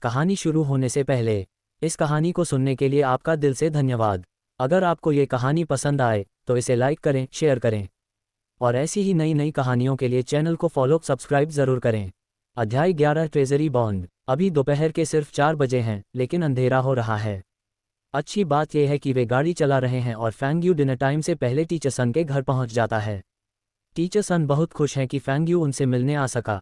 कहानी शुरू होने से पहले इस कहानी को सुनने के लिए आपका दिल से धन्यवाद। अगर आपको ये कहानी पसंद आए तो इसे लाइक करें, शेयर करें और ऐसी ही नई नई कहानियों के लिए चैनल को फॉलो सब्सक्राइब ज़रूर करें। अध्याय 11 ट्रेजरी बॉन्ड। अभी दोपहर के सिर्फ 4 बजे हैं, लेकिन अंधेरा हो रहा है। अच्छी बात यह है कि वे गाड़ी चला रहे हैं और फैंग यू डिनर टाइम से पहले टीचर सन के घर पहुंच जाता है। टीचर सन बहुत खुश हैं कि फैंग यू उनसे मिलने आ सका।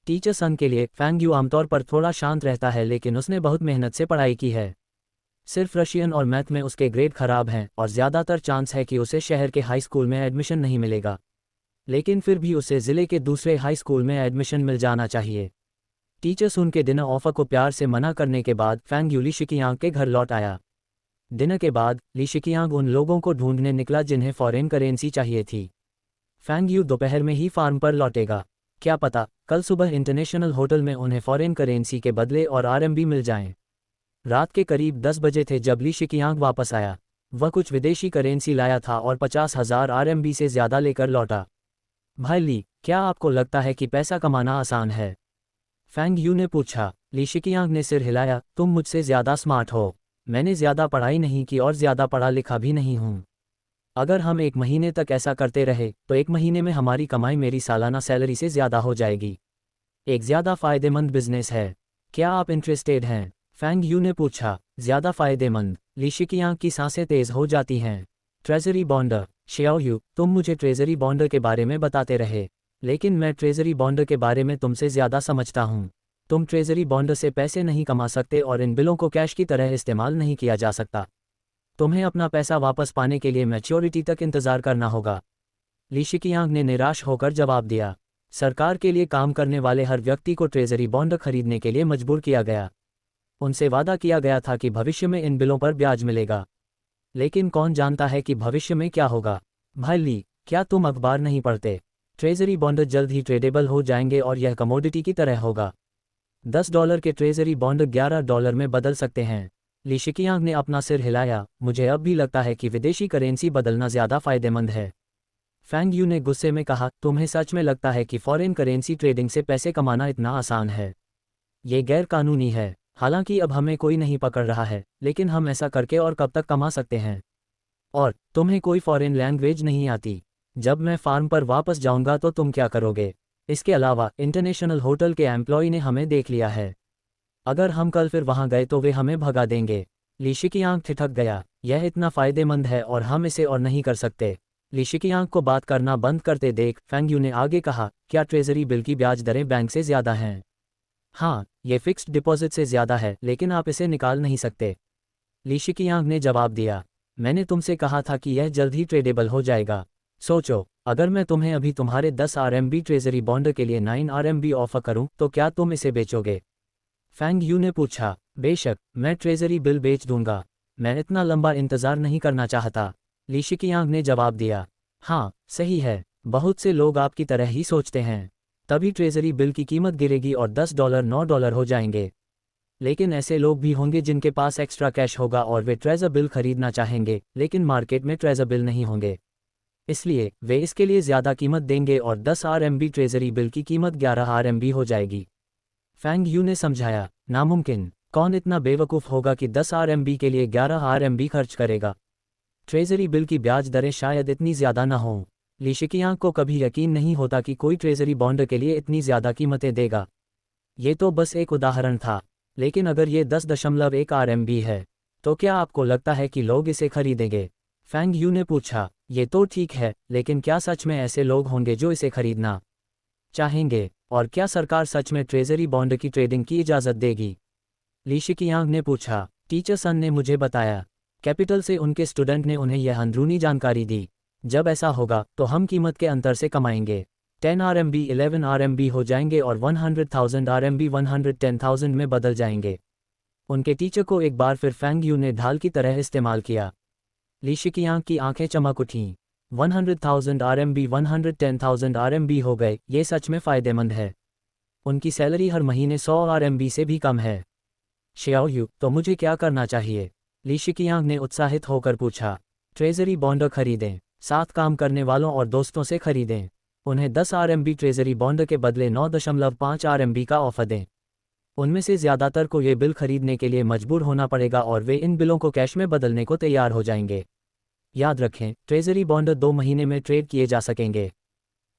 टीचर सन के लिए फैंग यू आमतौर पर थोड़ा शांत रहता है, लेकिन उसने बहुत मेहनत से पढ़ाई की है। सिर्फ रशियन और मैथ में उसके ग्रेड खराब हैं और ज़्यादातर चांस है कि उसे शहर के हाई स्कूल में एडमिशन नहीं मिलेगा, लेकिन फिर भी उसे ज़िले के दूसरे हाई स्कूल में एडमिशन मिल जाना चाहिए। टीचर सुन के डिनर ऑफर को प्यार से मना करने के बाद फैंग यू ली शिकियांग के घर लौट आया। डिनर के बाद ली शिकियांग उन लोगों को ढूंढने निकला जिन्हें फॉरेन करेंसी चाहिए थी। फैंग यू दोपहर में ही फार्म पर लौटेगा। क्या पता कल सुबह इंटरनेशनल होटल में उन्हें फॉरेन करेंसी के बदले और आरएमबी मिल जाएं। रात के करीब 10 बजे थे जब ली शिकियांग वापस आया। वह कुछ विदेशी करेंसी लाया था और 50,000 आरएमबी से ज़्यादा लेकर लौटा। भाई ली, क्या आपको लगता है कि पैसा कमाना आसान है? फैंग यू ने पूछा। ली शिकियांग ने सिर हिलाया। तुम मुझसे ज़्यादा स्मार्ट हो। मैंने ज़्यादा पढ़ाई नहीं की और ज़्यादा पढ़ा लिखा भी नहीं हूँ। अगर हम 1 महीने तक ऐसा करते रहे तो 1 महीने में हमारी कमाई मेरी सालाना सैलरी से ज़्यादा हो जाएगी। एक ज़्यादा फ़ायदेमंद बिजनेस है। क्या आप इंटरेस्टेड हैं? फैंग यू ने पूछा। ज़्यादा फ़ायदेमंद? ली शिकियांग की सांसें तेज़ हो जाती हैं। ट्रेजरी बॉन्डर। शियाओ यू, तुम मुझे ट्रेजरी बॉन्डर के बारे में बताते रहे, लेकिन मैं ट्रेजरी बॉन्डर के बारे में तुमसे ज़्यादा समझता हूँ। तुम ट्रेजरी बॉन्डर से पैसे नहीं कमा सकते और इन बिलों को कैश की तरह इस्तेमाल नहीं किया जा सकता। तुम्हें अपना पैसा वापस पाने के लिए मैच्योरिटी तक इंतज़ार करना होगा। ली शिकियांग ने निराश होकर जवाब दिया। सरकार के लिए काम करने वाले हर व्यक्ति को ट्रेजरी बॉन्ड खरीदने के लिए मजबूर किया गया। उनसे वादा किया गया था कि भविष्य में इन बिलों पर ब्याज मिलेगा, लेकिन कौन जानता है कि भविष्य में क्या होगा? भाई ली, क्या तुम अखबार नहीं पढ़ते? ट्रेजरी बॉन्ड जल्द ही ट्रेडेबल हो जाएंगे और यह कमोडिटी की तरह होगा। $10 के ट्रेजरी बॉन्ड $11 में बदल सकते हैं। ली शिकियांग ने अपना सिर हिलाया। मुझे अब भी लगता है कि विदेशी करेंसी बदलना ज़्यादा फ़ायदेमंद है। फैंग यू ने गुस्से में कहा। तुम्हें सच में लगता है कि फॉरेन करेंसी ट्रेडिंग से पैसे कमाना इतना आसान है? ये गैर कानूनी है। हालांकि अब हमें कोई नहीं पकड़ रहा है, लेकिन हम ऐसा करके और कब तक कमा सकते हैं? और तुम्हें कोई फॉरेन लैंग्वेज नहीं आती। जब मैं फार्म पर वापस जाऊंगा तो तुम क्या करोगे? इसके अलावा इंटरनेशनल होटल के एम्प्लॉय ने हमें देख लिया है। अगर हम कल फिर वहां गए तो वे हमें भगा देंगे। ली शिकियांग ठिठक गया। यह इतना फ़ायदेमंद है और हम इसे और नहीं कर सकते। ली शिकियांग को बात करना बंद करते देख फैंग यू ने आगे कहा। क्या ट्रेजरी बिल की ब्याज दरें बैंक से ज़्यादा हैं? हाँ, ये फिक्स्ड डिपॉजिट से ज़्यादा है, लेकिन आप इसे निकाल नहीं सकते। ली शिकियांग ने जवाब दिया। मैंने तुमसे कहा था कि यह जल्द ही ट्रेडेबल हो जाएगा। सोचो, अगर मैं तुम्हें अभी तुम्हारे 10 आरएमबी ट्रेजरी बॉन्ड के लिए 9 आरएमबी ऑफर करूं तो क्या तुम इसे बेचोगे? फैंग यू ने पूछा। बेशक, मैं ट्रेजरी बिल बेच दूंगा। मैं इतना लंबा इंतज़ार नहीं करना चाहता। ली शिकियांग ने जवाब दिया। हाँ, सही है। बहुत से लोग आपकी तरह ही सोचते हैं। तभी ट्रेजरी बिल की कीमत गिरेगी और $10 $9 हो जाएंगे। लेकिन ऐसे लोग भी होंगे जिनके पास एक्स्ट्रा कैश होगा और वे ट्रेजर बिल खरीदना चाहेंगे, लेकिन मार्केट में ट्रेजर बिल नहीं होंगे। इसलिए वे इसके लिए ज़्यादा कीमत देंगे और 10 आरएमबी ट्रेजरी बिल की कीमत 11 आरएमबी हो जाएगी। फैंग यू ने समझाया। नामुमकिन। कौन इतना बेवकूफ़ होगा कि 10 आरएमबी के लिए 11 आरएमबी खर्च करेगा? ट्रेजरी बिल की ब्याज दरें शायद इतनी ज़्यादा न हों। ली शिकियांग को कभी यकीन नहीं होता कि कोई ट्रेजरी बॉन्ड के लिए इतनी ज़्यादा कीमतें देगा। ये तो बस एक उदाहरण था, लेकिन अगर ये 10.1 आरएमबी है तो क्या आपको लगता है कि लोग इसे खरीदेंगे? फैंग यू ने पूछा। ये तो ठीक है, लेकिन क्या सच में ऐसे लोग होंगे जो इसे खरीदना चाहेंगे? और क्या सरकार सच में ट्रेजरी बॉन्ड की ट्रेडिंग की इजाज़त देगी? ली शिकियांग ने पूछा। टीचर सन ने मुझे बताया। कैपिटल से उनके स्टूडेंट ने उन्हें यह अंदरूनी जानकारी दी। जब ऐसा होगा तो हम कीमत के अंतर से कमाएंगे। 10 आरएमबी 11 आरएमबी हो जाएंगे और 100,000 आरएमबी 110,000 में बदल जाएंगे। उनके टीचर को एक बार फिर फैंग यू ने ढाल की तरह इस्तेमाल किया। ली शिकियांग की आंखें चमक उठीं। 100,000 आरएमबी 110,000 आरएमबी हो गए। ये सच में फ़ायदेमंद है। उनकी सैलरी हर महीने 100 आरएमबी से भी कम है। शियाओ यू, तो मुझे क्या करना चाहिए? ली शिकियांग ने उत्साहित होकर पूछा। ट्रेजरी बॉन्ड खरीदें। साथ काम करने वालों और दोस्तों से खरीदें। उन्हें 10 आरएमबी ट्रेजरी बॉन्ड के बदले 9.5 आरएमबी का ऑफर दें। उनमें से ज़्यादातर को ये बिल खरीदने के लिए मजबूर होना पड़ेगा और वे इन बिलों को कैश में बदलने को तैयार हो जाएंगे। याद रखें, ट्रेजरी बॉन्ड 2 महीने में ट्रेड किए जा सकेंगे।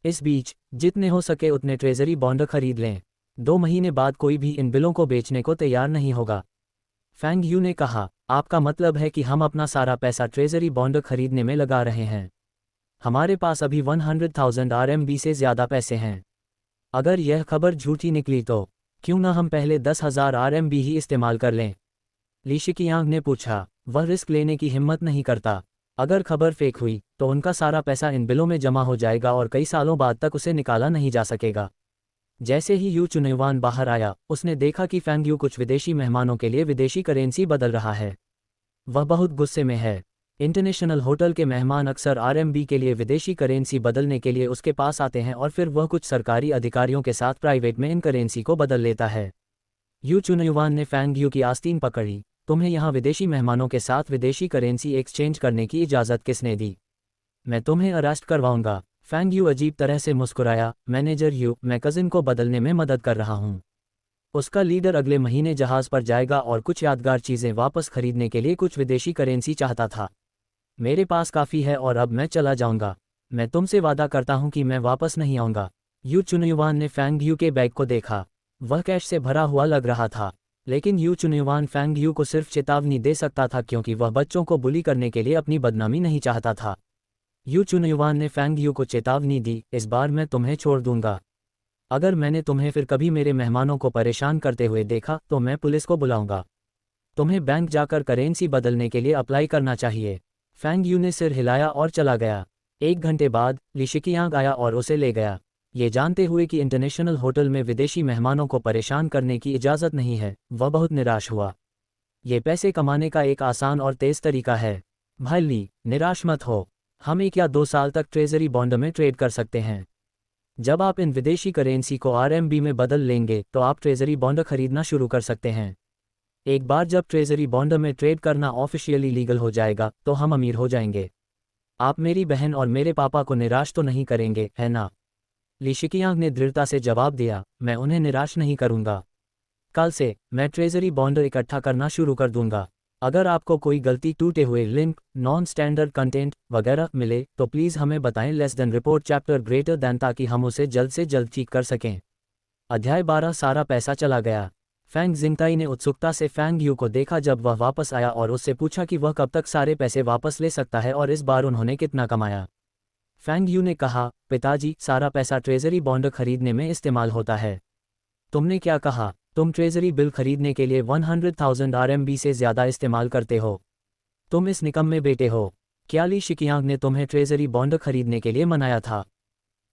इस बीच जितने हो सके उतने ट्रेजरी बॉन्ड खरीद लें। 2 महीने बाद कोई भी इन बिलों को बेचने को तैयार नहीं होगा। फैंग यू ने कहा, आपका मतलब है कि हम अपना सारा पैसा ट्रेजरी बॉन्ड खरीदने में लगा रहे हैं? हमारे पास अभी 100,000 RMB से ज़्यादा पैसे हैं। अगर यह खबर झूठी निकली तो क्यों न हम पहले 10,000 RMB ही इस्तेमाल कर लें? ली शिकियांग ने पूछा। वह रिस्क लेने की हिम्मत नहीं करता। अगर खबर फेक हुई तो उनका सारा पैसा इन बिलों में जमा हो जाएगा और कई सालों बाद तक उसे निकाला नहीं जा सकेगा। जैसे ही यू चुनयुआन बाहर आया, उसने देखा कि फैंग यू कुछ विदेशी मेहमानों के लिए विदेशी करेंसी बदल रहा है। वह बहुत गुस्से में है। इंटरनेशनल होटल के मेहमान अक्सर RMB के लिए विदेशी करेंसी बदलने के लिए उसके पास आते हैं और फिर वह कुछ सरकारी अधिकारियों के साथ प्राइवेट में इन करेंसी को बदल लेता है। यू चुनयुआन ने फैंग यू की आस्तीन पकड़ी। तुम्हें यहाँ विदेशी मेहमानों के साथ विदेशी करेंसी एक्सचेंज करने की इजाज़त किसने दी? मैं तुम्हें अरेस्ट करवाऊंगा। फैंग यू अजीब तरह से मुस्कुराया। मैनेजर यू, मैं कजिन को बदलने में मदद कर रहा हूँ। उसका लीडर अगले महीने जहाज़ पर जाएगा और कुछ यादगार चीज़ें वापस खरीदने के लिए कुछ विदेशी करेंसी चाहता था। मेरे पास काफ़ी है और अब मैं चला जाऊंगा। मैं तुमसे वादा करता हूं कि मैं वापस नहीं आऊंगा। यू चुनयुआन ने फैंग यू के बैग को देखा। वह कैश से भरा हुआ लग रहा था, लेकिन यू चुनयुआन फैंग यू को सिर्फ चेतावनी दे सकता था क्योंकि वह बच्चों को बुली करने के लिए अपनी बदनामी नहीं चाहता था। यू चुनयुआन ने फैंग यू को चेतावनी दी, इस बार मैं तुम्हें छोड़ दूंगा। अगर मैंने तुम्हें फिर कभी मेरे मेहमानों को परेशान करते हुए देखा तो मैं पुलिस को बुलाऊंगा। तुम्हें बैंक जाकर करेंसी बदलने के लिए अप्लाई करना चाहिए। फैंग यू ने सिर हिलाया और चला गया। 1 घंटे बाद ली शिकियांग आया और उसे ले गया। ये जानते हुए कि इंटरनेशनल होटल में विदेशी मेहमानों को परेशान करने की इजाज़त नहीं है, वह बहुत निराश हुआ। ये पैसे कमाने का एक आसान और तेज़ तरीका है। भाई ली, निराश मत हो। हम 1 या 2 साल तक ट्रेजरी बॉन्ड में ट्रेड कर सकते हैं। जब आप इन विदेशी करेंसी को RMB में बदल लेंगे तो आप ट्रेजरी बॉन्ड खरीदना शुरू कर सकते हैं। एक बार जब ट्रेजरी बॉन्ड में ट्रेड करना ऑफिशियली लीगल हो जाएगा तो हम अमीर हो जाएंगे। आप मेरी बहन और मेरे पापा को निराश तो नहीं करेंगे, है ना? ली शिकियांग ने दृढ़ता से जवाब दिया, मैं उन्हें निराश नहीं करूंगा। कल से मैं ट्रेजरी बॉन्ड इकट्ठा करना शुरू कर दूंगा। अगर आपको कोई गलती, टूटे हुए लिंक, नॉन स्टैंडर्ड कंटेंट वगैरह मिले तो प्लीज़ हमें बताएं। Less than report chapter greater than, ताकि हम उसे जल्द से जल्द ठीक कर सकें। अध्याय 12 सारा पैसा चला गया। फैंग जिंगताई ने उत्सुकता से फैंग यू को देखा जब वह वापस आया और उससे पूछा कि वह कब तक सारे पैसे वापस ले सकता है और इस बार उन्होंने कितना कमाया। फैंग यू ने कहा, पिताजी, सारा पैसा ट्रेजरी बॉन्ड खरीदने में इस्तेमाल होता है। तुमने क्या कहा? तुम ट्रेजरी बिल खरीदने के लिए 100,000 RMB से ज़्यादा इस्तेमाल करते हो। तुम इस निकम्मे बेटे हो। क्या ली शिकियांग ने तुम्हें ट्रेजरी बॉन्ड खरीदने के लिए मनाया था?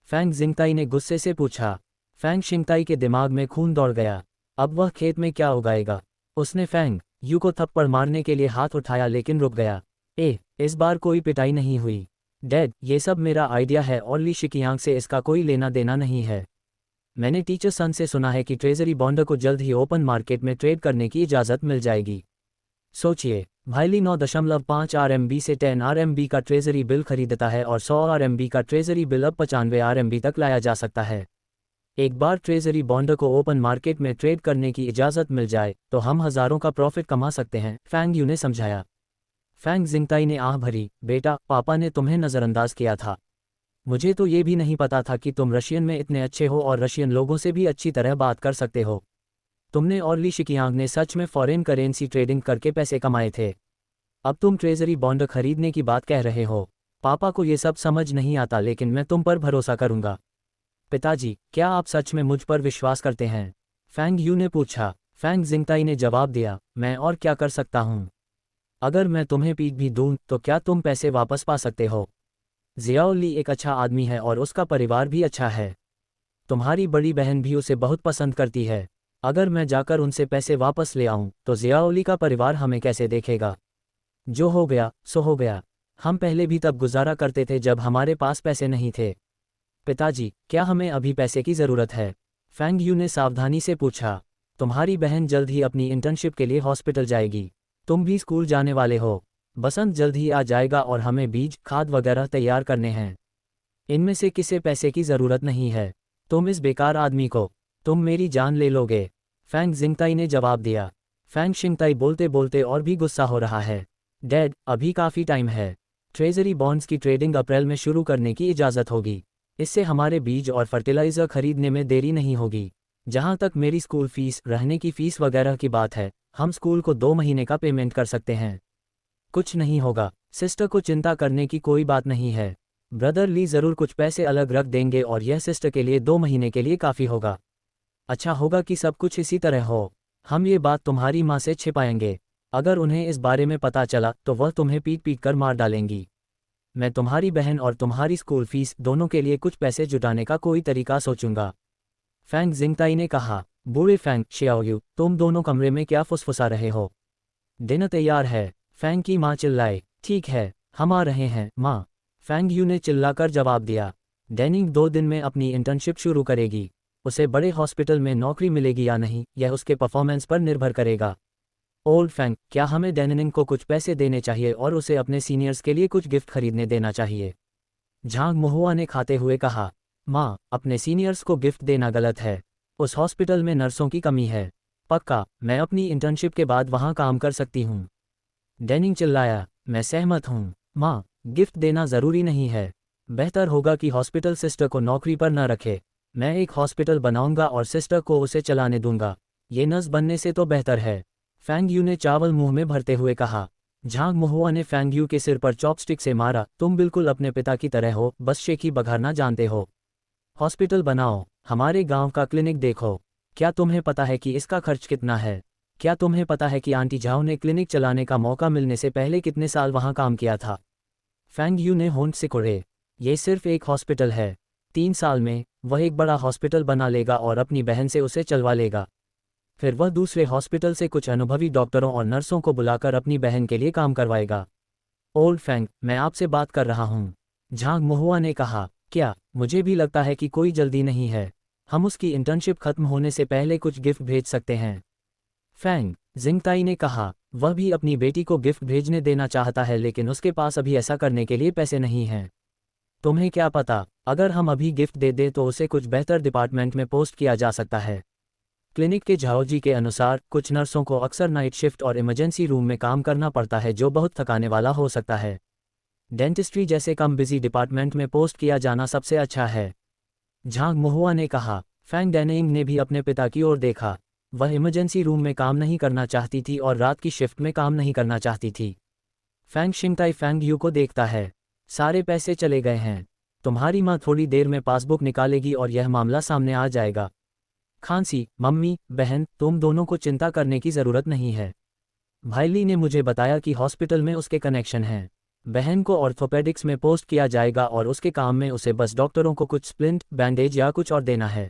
फैंग जिंगताई ने गुस्से से पूछा। फैंग शिंगताई के दिमाग में खून दौड़ गया। अब वह खेत में क्या उगाएगा? उसने फैंग यू को थप्पड़ मारने के लिए हाथ उठाया लेकिन रुक गया। इस बार कोई पिटाई नहीं हुई। डैड, ये सब मेरा आइडिया है और ली शिकियांग से इसका कोई लेना देना नहीं है। मैंने टीचर सन से सुना है कि ट्रेजरी बॉन्ड को जल्द ही ओपन मार्केट में ट्रेड करने की इजाज़त मिल जाएगी। सोचिए, भाईली 9.5 RMB से 10 RMB का ट्रेजरी बिल खरीदता है और 100 RMB का ट्रेजरी बिल अब 95 RMB तक लाया जा सकता है। एक बार ट्रेजरी बॉन्ड को ओपन मार्केट में ट्रेड करने की इजाज़त मिल जाए तो हम हज़ारों का प्रॉफिट कमा सकते हैं, फैंग यू ने समझाया। फैंग जिंगताई ने आह भरी, बेटा, पापा ने तुम्हें नज़रअंदाज किया था। मुझे तो ये भी नहीं पता था कि तुम रशियन में इतने अच्छे हो और रशियन लोगों से भी अच्छी तरह बात कर सकते हो। तुमने और ली शिकियांग ने सच में फॉरेन करेंसी ट्रेडिंग करके पैसे कमाए थे। अब तुम ट्रेजरी बॉन्ड खरीदने की बात कह रहे हो। पापा को ये सब समझ नहीं आता, लेकिन मैं तुम पर भरोसा करूंगा। पिताजी, क्या आप सच में मुझ पर विश्वास करते हैं? फैंग यू ने पूछा। फैंग जिंगताई ने जवाब दिया, मैं और क्या कर सकता हूँ? अगर मैं तुम्हें पीट भी दूं तो क्या तुम पैसे वापस पा सकते हो? जियाओ ली एक अच्छा आदमी है और उसका परिवार भी अच्छा है। तुम्हारी बड़ी बहन भी उसे बहुत पसंद करती है। अगर मैं जाकर उनसे पैसे वापस ले आऊं तो जियाओ ली का परिवार हमें कैसे देखेगा? जो हो गया सो हो गया। हम पहले भी तब गुजारा करते थे जब हमारे पास पैसे नहीं थे। पिताजी, क्या हमें अभी पैसे की ज़रूरत है? फैंग यू ने सावधानी से पूछा। तुम्हारी बहन जल्द ही अपनी इंटर्नशिप के लिए हॉस्पिटल जाएगी। तुम भी स्कूल जाने वाले हो। बसंत जल्द ही आ जाएगा और हमें बीज, खाद वगैरह तैयार करने हैं। इनमें से किसे पैसे की ज़रूरत नहीं है। तुम इस बेकार आदमी को, तुम मेरी जान ले लोगे। फैंग जिंगताई ने जवाब दिया। फैंग शिंगताई बोलते बोलते और भी गुस्सा हो रहा है। डैड, अभी काफ़ी टाइम है। ट्रेजरी बॉन्ड्स की ट्रेडिंग अप्रैल में शुरू करने की इजाज़त होगी। इससे हमारे बीज और फर्टिलाइज़र खरीदने में देरी नहीं होगी। जहाँ तक मेरी स्कूल फीस, रहने की फ़ीस वगैरह की बात है, हम स्कूल को 2 महीने का पेमेंट कर सकते हैं। कुछ नहीं होगा, सिस्टर को चिंता करने की कोई बात नहीं है। ब्रदर ली ज़रूर कुछ पैसे अलग रख देंगे और यह सिस्टर के लिए 2 महीने के लिए काफ़ी होगा। अच्छा होगा कि सब कुछ इसी तरह हो। हम ये बात तुम्हारी माँ से छिपाएंगे। अगर उन्हें इस बारे में पता चला तो वह तुम्हें पीट पीट कर मार डालेंगी। मैं तुम्हारी बहन और तुम्हारी स्कूल फीस दोनों के लिए कुछ पैसे जुटाने का कोई तरीका सोचूंगा। फैंग जिंगताई ने कहा। बूढ़े फैंग शियाओयू, तुम दोनों कमरे में क्या फुसफुसा रहे हो? डिनर तैयार है, फैंग की माँ चिल्लाए। ठीक है, हम आ रहे हैं माँ, फैंग यू ने चिल्लाकर जवाब दिया। डैनिंग 2 दिन में अपनी इंटर्नशिप शुरू करेगी। उसे बड़े हॉस्पिटल में नौकरी मिलेगी या नहीं, यह उसके परफॉर्मेंस पर निर्भर करेगा। ओल्ड फैंग, क्या हमें डैनिंग को कुछ पैसे देने चाहिए और उसे अपने सीनियर्स के लिए कुछ गिफ्ट खरीदने देना चाहिए? झांग मोहुआ ने खाते हुए कहा। माँ, अपने सीनियर्स को गिफ्ट देना गलत है। उस हॉस्पिटल में नर्सों की कमी है। पक्का, मैं अपनी इंटर्नशिप के बाद वहाँ काम कर सकती हूँ। डैनिंग चिल्लाया। मैं सहमत हूँ माँ, गिफ्ट देना ज़रूरी नहीं है। बेहतर होगा कि हॉस्पिटल सिस्टर को नौकरी पर न रखे। मैं एक हॉस्पिटल बनाऊंगा और सिस्टर को उसे चलाने दूंगा। ये नर्स बनने से तो बेहतर है। फैंग यू ने चावल मुंह में भरते हुए कहा। झांग मोहुआ ने फैंग यू के सिर पर चॉपस्टिक से मारा। तुम बिल्कुल अपने पिता की तरह हो, बस शेखी बघारना जानते हो। हॉस्पिटल बनाओ, हमारे गांव का क्लिनिक देखो। क्या तुम्हें पता है कि इसका खर्च कितना है? क्या तुम्हें पता है कि आंटी झाओ ने क्लिनिक चलाने का मौका मिलने से पहले कितने साल वहां काम किया था? फैंग यू ने होंठ सिकोड़े। ये सिर्फ एक हॉस्पिटल है। 3 साल में वह एक बड़ा हॉस्पिटल बना लेगा और अपनी बहन से उसे चलवा लेगा। फिर वह दूसरे हॉस्पिटल से कुछ अनुभवी डॉक्टरों और नर्सों को बुलाकर अपनी बहन के लिए काम करवाएगा। ओल्ड फैंग, मैं आपसे बात कर रहा हूँ, झांग मोहुआ ने कहा। क्या? मुझे भी लगता है कि कोई जल्दी नहीं है। हम उसकी इंटर्नशिप खत्म होने से पहले कुछ गिफ्ट भेज सकते हैं। फैंग जिंगताई ने कहा। वह भी अपनी बेटी को गिफ्ट भेजने देना चाहता है, लेकिन उसके पास अभी ऐसा करने के लिए पैसे नहीं हैं। तुम्हें क्या पता, अगर हम अभी गिफ्ट दे दें तो उसे कुछ बेहतर डिपार्टमेंट में पोस्ट किया जा सकता है। क्लिनिक के झाओजी के अनुसार कुछ नर्सों को अक्सर नाइट शिफ्ट और इमरजेंसी रूम में काम करना पड़ता है, जो बहुत थकाने वाला हो सकता है। डेंटिस्ट्री जैसे कम बिजी डिपार्टमेंट में पोस्ट किया जाना सबसे अच्छा है, झांग मोहुआ ने कहा। फैंग डैनिंग ने भी अपने पिता की ओर देखा। वह इमरजेंसी रूम में काम नहीं करना चाहती थी और रात की शिफ्ट में काम नहीं करना चाहती थी। फैंग शिंगताई फैंग यू को देखता है। सारे पैसे चले गए हैं। तुम्हारी माँ थोड़ी देर में पासबुक निकालेगी और यह मामला सामने आ जाएगा। खांसी, मम्मी, बहन, तुम दोनों को चिंता करने की ज़रूरत नहीं है। भाईली ने मुझे बताया कि हॉस्पिटल में उसके कनेक्शन हैं। बहन को ऑर्थोपेडिक्स में पोस्ट किया जाएगा और उसके काम में उसे बस डॉक्टरों को कुछ स्प्लिंट, बैंडेज या कुछ और देना है।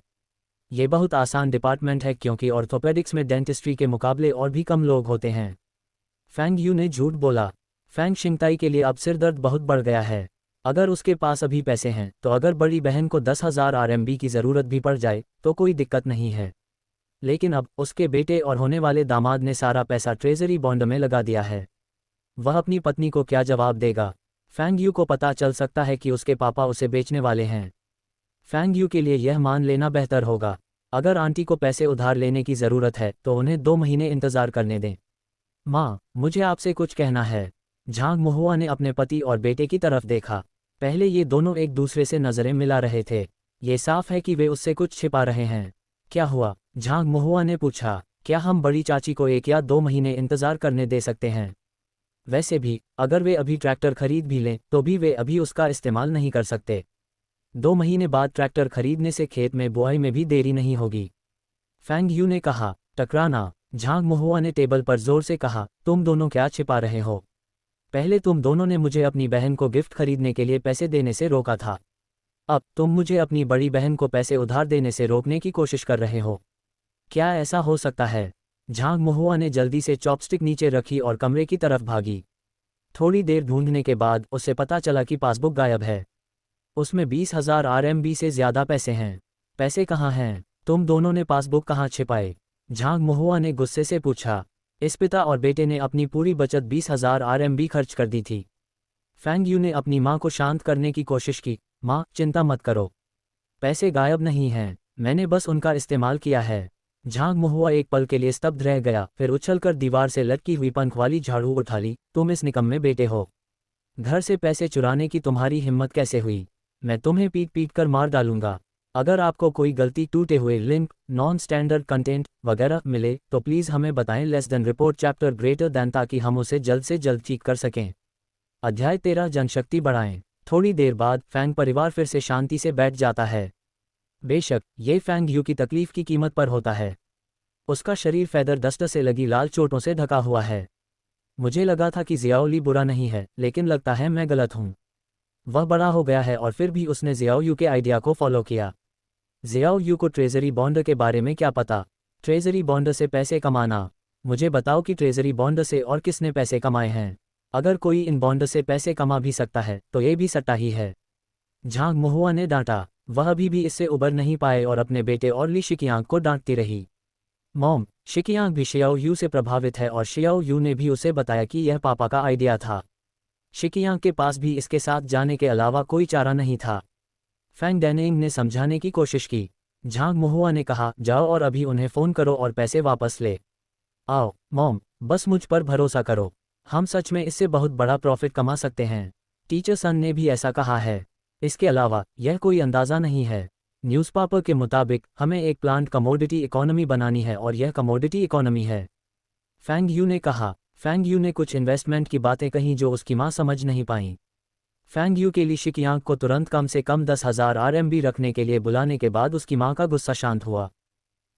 ये बहुत आसान डिपार्टमेंट है क्योंकि ऑर्थोपेडिक्स में डेंटिस्ट्री के मुकाबले और भी कम लोग होते हैं। फैंग यू ने झूठ बोला। फैंग शिंगताई के लिए अब सिरदर्द बहुत बढ़ गया है। अगर उसके पास अभी पैसे हैं तो अगर बड़ी बहन को 10,000 RMB की ज़रूरत भी पड़ जाए तो कोई दिक्कत नहीं है। लेकिन अब उसके बेटे और होने वाले दामाद ने सारा पैसा ट्रेजरी बॉन्ड में लगा दिया है। वह अपनी पत्नी को क्या जवाब देगा? फैंग यू को पता चल सकता है कि उसके पापा उसे बेचने वाले हैं। फैंग यू के लिए यह मान लेना बेहतर होगा। अगर आंटी को पैसे उधार लेने की ज़रूरत है तो उन्हें 2 महीने इंतज़ार करने दें। माँ, मुझे आपसे कुछ कहना है। झांग मोहुआ ने अपने पति और बेटे की तरफ देखा। पहले ये दोनों एक दूसरे से नज़रें मिला रहे थे। ये साफ है कि वे उससे कुछ छिपा रहे हैं। क्या हुआ? झांग मोहुआ ने पूछा। क्या हम बड़ी चाची को 1 या 2 महीने इंतज़ार करने दे सकते हैं? वैसे भी, अगर वे अभी ट्रैक्टर खरीद भी लें तो भी वे अभी उसका इस्तेमाल नहीं कर सकते। 2 महीने बाद ट्रैक्टर खरीदने से खेत में बुआई में भी देरी नहीं होगी। फैंग यू ने कहा। टकराना, झांग मोहुआ ने टेबल पर जोर से कहा। तुम दोनों क्या छिपा रहे हो? पहले तुम दोनों ने मुझे अपनी बहन को गिफ्ट खरीदने के लिए पैसे देने से रोका था। अब तुम मुझे अपनी बड़ी बहन को पैसे उधार देने से रोकने की कोशिश कर रहे हो। क्या ऐसा हो सकता है? झांग मोहुआ ने जल्दी से चॉपस्टिक नीचे रखी और कमरे की तरफ भागी। थोड़ी देर ढूंढने के बाद उसे पता चला कि पासबुक गायब है। उसमें 20,000 RMB से ज़्यादा पैसे हैं। पैसे कहाँ हैं? तुम दोनों ने पासबुक कहाँ छिपाए? झांग मोहुआ ने गुस्से से पूछा। इस पिता और बेटे ने अपनी पूरी बचत 20,000 RMB खर्च कर दी थी। फैंग यू ने अपनी माँ को शांत करने की कोशिश की। माँ, चिंता मत करो। पैसे गायब नहीं हैं, मैंने बस उनका इस्तेमाल किया है। झांग महुआ एक पल के लिए स्तब्ध रह गया, फिर उछलकर दीवार से लटकी हुई पंख वाली झाड़ू उठा ली। तुम इस निकम्मे बेटे हो। घर से पैसे चुराने की तुम्हारी हिम्मत कैसे हुई? मैं तुम्हें पीट पीट कर मार डालूंगा। अगर आपको कोई गलती, टूटे हुए लिंक, नॉन स्टैंडर्ड कंटेंट वगैरह मिले तो प्लीज़ हमें बताएं। Less than report chapter greater than, ताकि हम उसे जल्द से जल्द ठीक कर सकें। अध्याय 13 जनशक्ति बढ़ाएं। थोड़ी देर बाद फैंग परिवार फिर से शांति से बैठ जाता है। बेशक ये फैंग यू की तकलीफ की कीमत पर होता है। उसका शरीर फेदर डस्ट से लगी लाल चोटों से ढका हुआ है। मुझे लगा था कि जियाओली बुरा नहीं है, लेकिन लगता है मैं गलत हूँ। वह बड़ा हो गया है और फिर भी उसने जियाओ यू के आइडिया को फॉलो किया। जियाओ यू को ट्रेजरी बॉन्ड के बारे में क्या पता? ट्रेजरी बॉन्ड से पैसे कमाना। मुझे बताओ कि ट्रेजरी बॉन्ड से और किसने पैसे कमाए हैं? अगर कोई इन बॉन्ड से पैसे कमा भी सकता है तो ये भी सट्टा ही है। झांग महुआ ने डांटा। वह अभी भी इससे उबर नहीं पाए और अपने बेटे और ली शिकियांग को डांटती रही। मॉम, शिकियांग भी शियाओ यू से प्रभावित है और शियाओ यू ने भी उसे बताया कि यह पापा का आइडिया था। शिकियांग के पास भी इसके साथ जाने के अलावा कोई चारा नहीं था। फैंग डैनिंग ने समझाने की कोशिश की। झांग महुआ ने कहा, जाओ और अभी उन्हें फ़ोन करो और पैसे वापस ले आओ। मॉम, बस मुझ पर भरोसा करो। हम सच में इससे बहुत बड़ा प्रॉफिट कमा सकते हैं। टीचर सन ने भी ऐसा कहा है। इसके अलावा यह कोई अंदाज़ा नहीं है। न्यूज़पेपर के मुताबिक हमें एक प्लांट कमोडिटी इकोनॉमी बनानी है और यह कमोडिटी इकोनॉमी है। फैंग यू ने कहा। फैंग यू ने कुछ इन्वेस्टमेंट की बातें कहीं जो उसकी माँ समझ नहीं पाई। फैंग यू के लिए शिकियांग को तुरंत कम से कम 10,000 RMB रखने के लिए बुलाने के बाद उसकी माँ का गुस्सा शांत हुआ।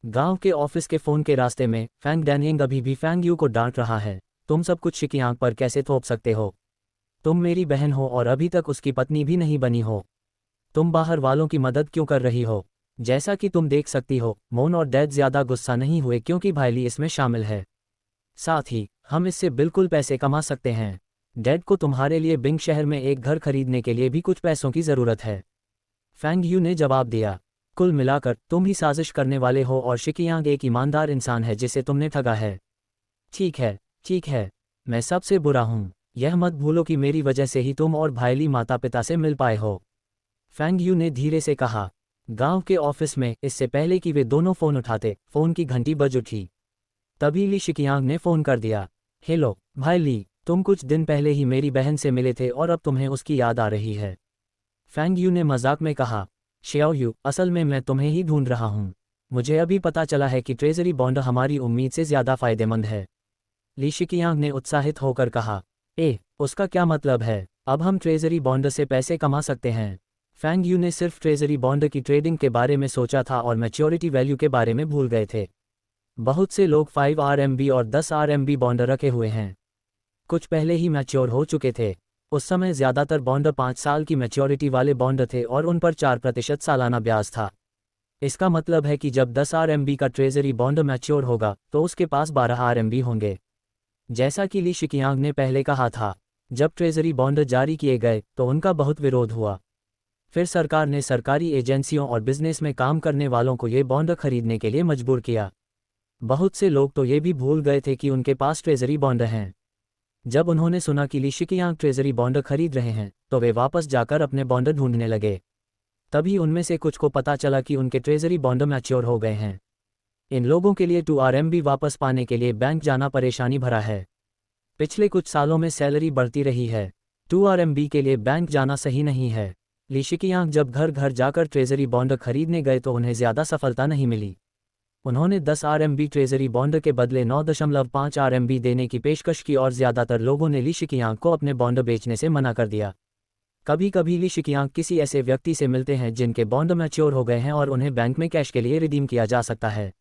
गांव के ऑफिस के फ़ोन के रास्ते में फैंग डैनिंग अभी भी फैंग यू को डांट रहा है। तुम सब कुछ शिकियांग पर कैसे थोप सकते हो? तुम मेरी बहन हो और अभी तक उसकी पत्नी भी नहीं बनी हो। तुम बाहर वालों की मदद क्यों कर रही हो? जैसा कि तुम देख सकती हो, मोन और डैड ज़्यादा गुस्सा नहीं हुए क्योंकि भाईली इसमें शामिल है। साथ ही हम इससे बिल्कुल पैसे कमा सकते हैं। डैड को तुम्हारे लिए बिंग शहर में एक घर खरीदने के लिए भी कुछ पैसों की ज़रूरत है। फैंग यू ने जवाब दिया। कुल मिलाकर तुम ही साजिश करने वाले हो और शिकियांग एक ईमानदार इंसान है जिसे तुमने ठगा है। ठीक है, ठीक है, मैं सबसे बुरा हूँ। यह मत भूलो कि मेरी वजह से ही तुम और भाईली माता पिता से मिल पाए हो। फैंग यू ने धीरे से कहा। गांव के ऑफिस में इससे पहले कि वे दोनों फ़ोन उठाते, फ़ोन की घंटी बज उठी। तभी ली शिकियांग ने फ़ोन कर दिया। हेलो भाई ली, तुम कुछ दिन पहले ही मेरी बहन से मिले थे और अब तुम्हें उसकी याद आ रही है। फैंग यू ने मजाक में कहा। शियाओ यू, असल में मैं तुम्हें ही ढूंढ रहा हूँ। मुझे अभी पता चला है कि ट्रेजरी बॉन्ड हमारी उम्मीद से ज़्यादा फ़ायदेमंद है। ली शिकियांग ने उत्साहित होकर कहा। उसका क्या मतलब है? अब हम ट्रेजरी बॉन्ड से पैसे कमा सकते हैं? फैंग यू ने सिर्फ ट्रेजरी बॉन्ड की ट्रेडिंग के बारे में सोचा था और मैच्योरिटी वैल्यू के बारे में भूल गए थे। बहुत से लोग 5 RMB और 10 RMB बॉन्ड रखे हुए हैं। कुछ पहले ही मैच्योर हो चुके थे। उस समय ज़्यादातर बॉन्ड 5 साल की मैच्योरिटी वाले बॉन्ड थे और उन पर 4% सालाना ब्याज था। इसका मतलब है कि जब 10 RMB का ट्रेजरी बॉन्ड मैच्योर होगा तो उसके पास 12 RMB होंगे। जैसा कि ली शिकियांग ने पहले कहा था, जब ट्रेजरी बॉन्ड जारी किए गए तो उनका बहुत विरोध हुआ। फिर सरकार ने सरकारी एजेंसियों और बिजनेस में काम करने वालों को ये बॉन्ड खरीदने के लिए मजबूर किया। बहुत से लोग तो ये भी भूल गए थे कि उनके पास ट्रेजरी बॉन्ड हैं। जब उन्होंने सुना कि ली शिकियांग ट्रेजरी बॉन्ड खरीद रहे हैं तो वे वापस जाकर अपने बॉन्ड ढूंढने लगे। तभी उनमें से कुछ को पता चला कि उनके ट्रेजरी बॉन्ड मैच्योर हो गए हैं। इन लोगों के लिए 2 RMB वापस पाने के लिए बैंक जाना परेशानी भरा है। पिछले कुछ सालों में सैलरी बढ़ती रही है। 2 RMB के लिए बैंक जाना सही नहीं है। ली शिकियांग जब घर घर जाकर ट्रेजरी बॉन्ड खरीदने गए तो उन्हें ज़्यादा सफलता नहीं मिली। उन्होंने 10 RMB ट्रेजरी बॉन्ड के बदले 9.5 RMB देने की पेशकश की और ज़्यादातर लोगों ने ली शिकियांग को अपने बॉन्ड बेचने से मना कर दिया। कभी कभी ली शिकियांग किसी ऐसे व्यक्ति से मिलते हैं जिनके बॉन्ड मैच्योर हो गए हैं और उन्हें बैंक में कैश के लिए रिडीम किया जा सकता है।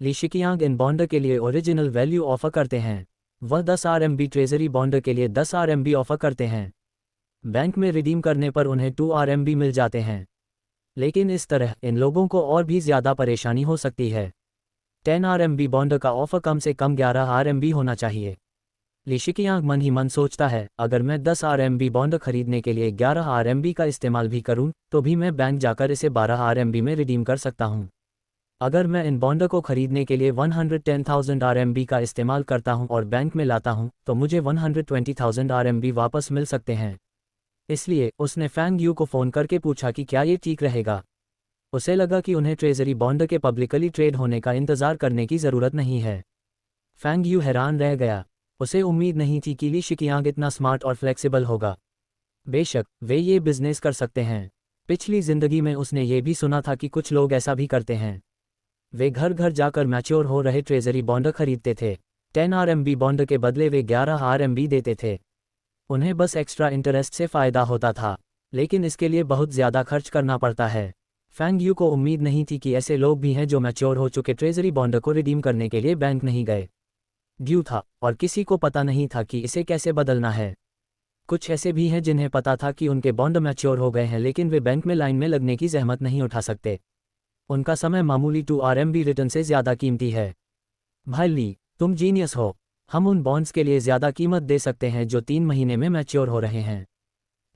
ली शिकियांग इन बॉन्ड के लिए ओरिजिनल वैल्यू ऑफर करते हैं। वह 10 RMB ट्रेजरी बॉन्ड के लिए 10 RMB ऑफर करते हैं। बैंक में रिडीम करने पर उन्हें 2 RMB मिल जाते हैं। लेकिन इस तरह इन लोगों को और भी ज़्यादा परेशानी हो सकती है। 10 RMB बॉन्ड का ऑफर कम से कम 11 RMB होना चाहिए। ली शिकियांग मन ही मन सोचता है, अगर मैं 10 RMB बॉन्ड खरीदने के लिए 11 RMB का इस्तेमाल भी करूं, तो भी मैं बैंक जाकर इसे 12 RMB में रिडीम कर सकता हूं। अगर मैं इन बॉन्ड को खरीदने के लिए 110,000 RMB का इस्तेमाल करता हूं और बैंक में लाता हूं, तो मुझे 120,000 RMB वापस मिल सकते हैं। इसलिए उसने फैंग यू को फ़ोन करके पूछा कि क्या ये ठीक रहेगा। उसे लगा कि उन्हें ट्रेजरी बॉन्ड के पब्लिकली ट्रेड होने का इंतजार करने की ज़रूरत नहीं है। फैंग यू हैरान रह गया। उसे उम्मीद नहीं थी कि ली शिकियांग इतना स्मार्ट और फ्लेक्सिबल होगा। बेशक वे ये बिजनेस कर सकते हैं। पिछली जिंदगी में उसने ये भी सुना था कि कुछ लोग ऐसा भी करते हैं। वे घर घर जाकर मैच्योर हो रहे ट्रेजरी बॉन्ड खरीदते थे। 10 RMB बॉन्ड के बदले वे 11 RMB देते थे। उन्हें बस एक्स्ट्रा इंटरेस्ट से फ़ायदा होता था, लेकिन इसके लिए बहुत ज़्यादा खर्च करना पड़ता है। फैंग यू को उम्मीद नहीं थी कि ऐसे लोग भी हैं जो मैच्योर हो चुके ट्रेजरी बॉन्ड को रिडीम करने के लिए बैंक नहीं गए। ड्यू था और किसी को पता नहीं था कि इसे कैसे बदलना है। कुछ ऐसे भी हैं जिन्हें पता था कि उनके बॉन्ड मैच्योर हो गए हैं, लेकिन वे बैंक में लाइन में लगने की जहमत नहीं उठा सकते। उनका समय मामूली 2 RMB रिटर्न से ज़्यादा कीमती है। भाई ली, तुम जीनियस हो। हम उन बॉन्ड्स के लिए ज़्यादा कीमत दे सकते हैं जो 3 महीने में मैच्योर हो रहे हैं,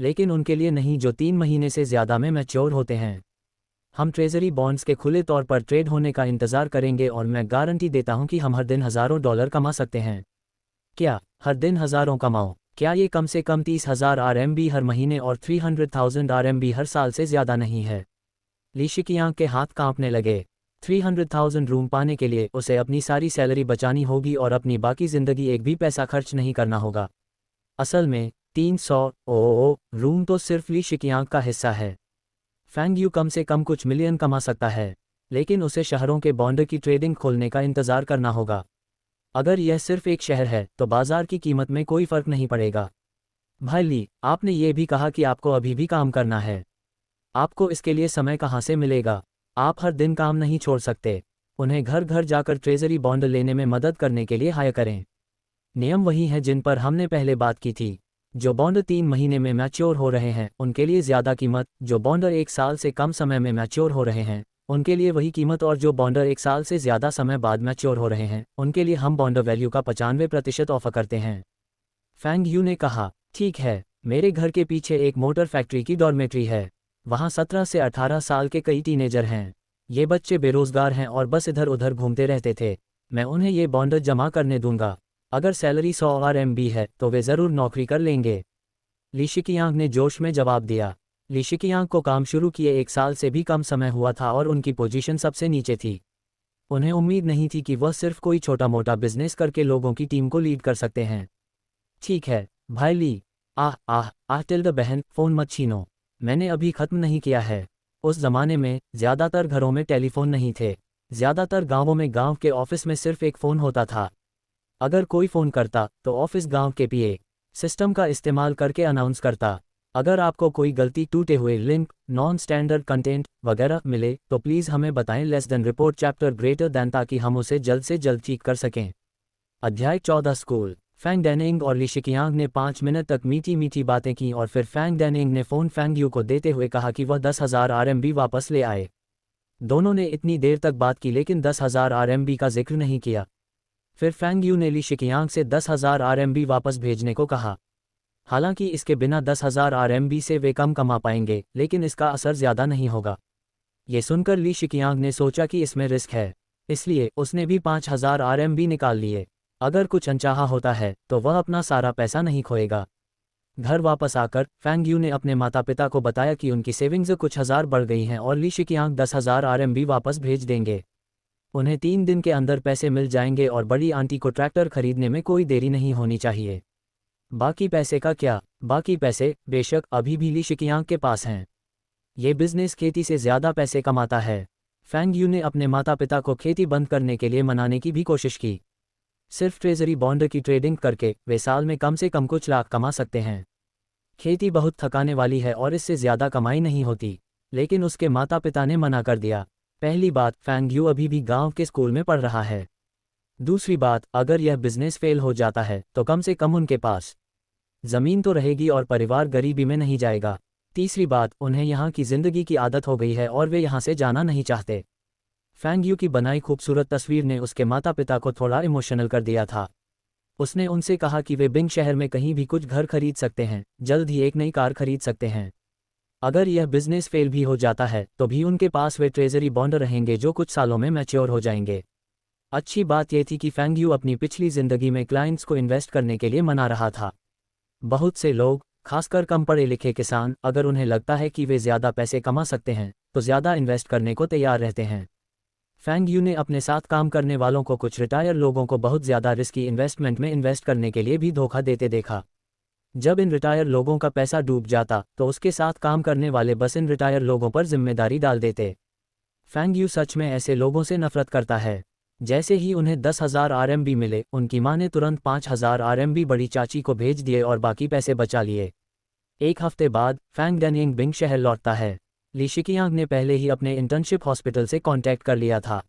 लेकिन उनके लिए नहीं जो 3 महीने से ज़्यादा में मैच्योर होते हैं। हम ट्रेजरी बॉन्ड्स के खुले तौर पर ट्रेड होने का इंतज़ार करेंगे और मैं गारंटी देता हूं कि हम हर दिन हज़ारों डॉलर कमा सकते हैं। क्या हर दिन हज़ारों कमाओ? क्या ये कम से कम 30,000 RMB हर महीने और 300,000 RMB हर साल से ज़्यादा नहीं है? ली शिकियांग के हाथ कांपने लगे। 300,000 रूम पाने के लिए उसे अपनी सारी सैलरी बचानी होगी और अपनी बाकी ज़िंदगी एक भी पैसा खर्च नहीं करना होगा। असल में 300 रूम तो सिर्फ ली शिकियांग का हिस्सा है। फैंग यू कम से कम कुछ मिलियन कमा सकता है, लेकिन उसे शहरों के बॉन्ड की ट्रेडिंग खोलने का इंतज़ार करना होगा। अगर यह सिर्फ एक शहर है तो बाजार की कीमत में कोई फ़र्क नहीं पड़ेगा। भाई ली, आपने ये भी कहा कि आपको अभी भी काम करना है। आपको इसके लिए समय कहाँ से मिलेगा? आप हर दिन काम नहीं छोड़ सकते। उन्हें घर घर जाकर ट्रेजरी बॉन्ड लेने में मदद करने के लिए हायर करें। नियम वही हैं जिन पर हमने पहले बात की थी। जो बॉन्ड 3 महीने में मैच्योर हो रहे हैं उनके लिए ज़्यादा कीमत, जो बॉन्डर 1 साल से कम समय में मैच्योर हो रहे हैं उनके लिए वही कीमत, और जो बॉन्डर 1 साल से ज़्यादा समय बाद मैच्योर हो रहे हैं उनके लिए हम बॉन्डर वैल्यू का 95% ऑफर करते हैं। फैंग यू ने कहा, ठीक है, मेरे घर के पीछे एक मोटर फैक्ट्री की डॉर्मेट्री है। वहाँ 17 से 18 साल के कई टीनेजर हैं। ये बच्चे बेरोज़गार हैं और बस इधर उधर घूमते रहते थे। मैं उन्हें ये बॉन्ड जमा करने दूंगा। अगर सैलरी 100 RMB है तो वे ज़रूर नौकरी कर लेंगे। ली शिकियांग ने जोश में जवाब दिया। ली शिकियांग को काम शुरू किए 1 साल से भी कम समय हुआ था और उनकी पोजीशन सबसे नीचे थी। उन्हें उम्मीद नहीं थी कि वह सिर्फ कोई छोटा मोटा बिजनेस करके लोगों की टीम को लीड कर सकते हैं। ठीक है भाई ली। टिल्ड बहन, फ़ोन मत छीनो, मैंने अभी ख़त्म नहीं किया है। उस ज़माने में ज़्यादातर घरों में टेलीफोन नहीं थे। ज़्यादातर गाँवों में गाँव के ऑफिस में सिर्फ एक फ़ोन होता था। अगर कोई फ़ोन करता तो ऑफिस गांव के PA सिस्टम का इस्तेमाल करके अनाउंस करता। अगर आपको कोई गलती, टूटे हुए लिंक, नॉन स्टैंडर्ड कंटेंट वगैरह मिले तो प्लीज़ हमें बताएं। Less than report chapter greater than, ताकि हम उसे जल्द से जल्द ठीक कर सकें। अध्याय 14 स्कूल। फैंग डैनिंग और ली शिकियांग ने 5 मिनट तक मीठी मीठी बातें की और फिर फैंग डैनिंग ने फ़ोन फैंग यू को देते हुए कहा कि वह 10,000 RMB वापस ले आए। दोनों ने इतनी देर तक बात की लेकिन 10,000 RMB का जिक्र नहीं किया। फिर फैंग यू ने ली शिकियांग से 10,000 RMB वापस भेजने को कहा। हालांकि इसके बिना 10,000 RMB से वे कम कमा पाएंगे, लेकिन इसका असर ज़्यादा नहीं होगा। ये सुनकर ली शिकियांग ने सोचा कि इसमें रिस्क है, इसलिए उसने भी 5,000 RMB निकाल लिए। अगर कुछ अनचाहा होता है तो वह अपना सारा पैसा नहीं खोएगा। घर वापस आकर फैंग यू ने अपने माता पिता को बताया कि उनकी सेविंग्स कुछ हज़ार बढ़ गई हैं और ली शिकियांग 10,000 RMB वापस भेज देंगे। उन्हें 3 दिन के अंदर पैसे मिल जाएंगे और बड़ी आंटी को ट्रैक्टर खरीदने में कोई देरी नहीं होनी चाहिए। बाकी पैसे का क्या? बाकी पैसे बेशक अभी भी ली शिकियांग के पास हैं। ये बिजनेस खेती से ज़्यादा पैसे कमाता है। फैंग यू ने अपने माता पिता को खेती बंद करने के लिए मनाने की भी कोशिश की। सिर्फ ट्रेजरी बॉन्ड की ट्रेडिंग करके वे साल में कम से कम कुछ लाख कमा सकते हैं। खेती बहुत थकाने वाली है और इससे ज़्यादा कमाई नहीं होती, लेकिन उसके माता पिता ने मना कर दिया। पहली बात, फैंग यू अभी भी गांव के स्कूल में पढ़ रहा है। दूसरी बात, अगर यह बिजनेस फेल हो जाता है तो कम से कम उनके पास ज़मीन तो रहेगी और परिवार गरीबी में नहीं जाएगा। तीसरी बात, उन्हें यहाँ की ज़िंदगी की आदत हो गई है और वे यहाँ से जाना नहीं चाहते। फैंग यू की बनाई खूबसूरत तस्वीर ने उसके माता पिता को थोड़ा इमोशनल कर दिया था। उसने उनसे कहा कि वे बिंग शहर में कहीं भी कुछ घर खरीद सकते हैं, जल्द ही एक नई कार खरीद सकते हैं। अगर यह बिजनेस फेल भी हो जाता है तो भी उनके पास वे ट्रेजरी बॉन्ड रहेंगे जो कुछ सालों में मैच्योर हो जाएंगे। अच्छी बात यह थी कि फैंग यू अपनी पिछली ज़िंदगी में क्लाइंट्स को इन्वेस्ट करने के लिए मना रहा था। बहुत से लोग, खासकर कम पढ़े लिखे किसान, अगर उन्हें लगता है कि वे ज़्यादा पैसे कमा सकते हैं तो ज़्यादा इन्वेस्ट करने को तैयार रहते हैं। फैंग यू ने अपने साथ काम करने वालों को कुछ रिटायर लोगों को बहुत ज़्यादा रिस्की इन्वेस्टमेंट में इन्वेस्ट करने के लिए भी धोखा देते देखा। जब इन रिटायर लोगों का पैसा डूब जाता तो उसके साथ काम करने वाले बस इन रिटायर लोगों पर जिम्मेदारी डाल देते। फैंग यू सच में ऐसे लोगों से नफरत करता है। जैसे ही उन्हें 10,000 RMB मिले, उनकी मां ने तुरंत 5,000 RMB बड़ी चाची को भेज दिए और बाकी पैसे बचा लिए। एक हफ्ते बाद फैंग डैनियंग बिंग शहर लौटता है। ली शिकियांग ने पहले ही अपने इंटर्नशिप हॉस्पिटल से कांटेक्ट कर लिया था।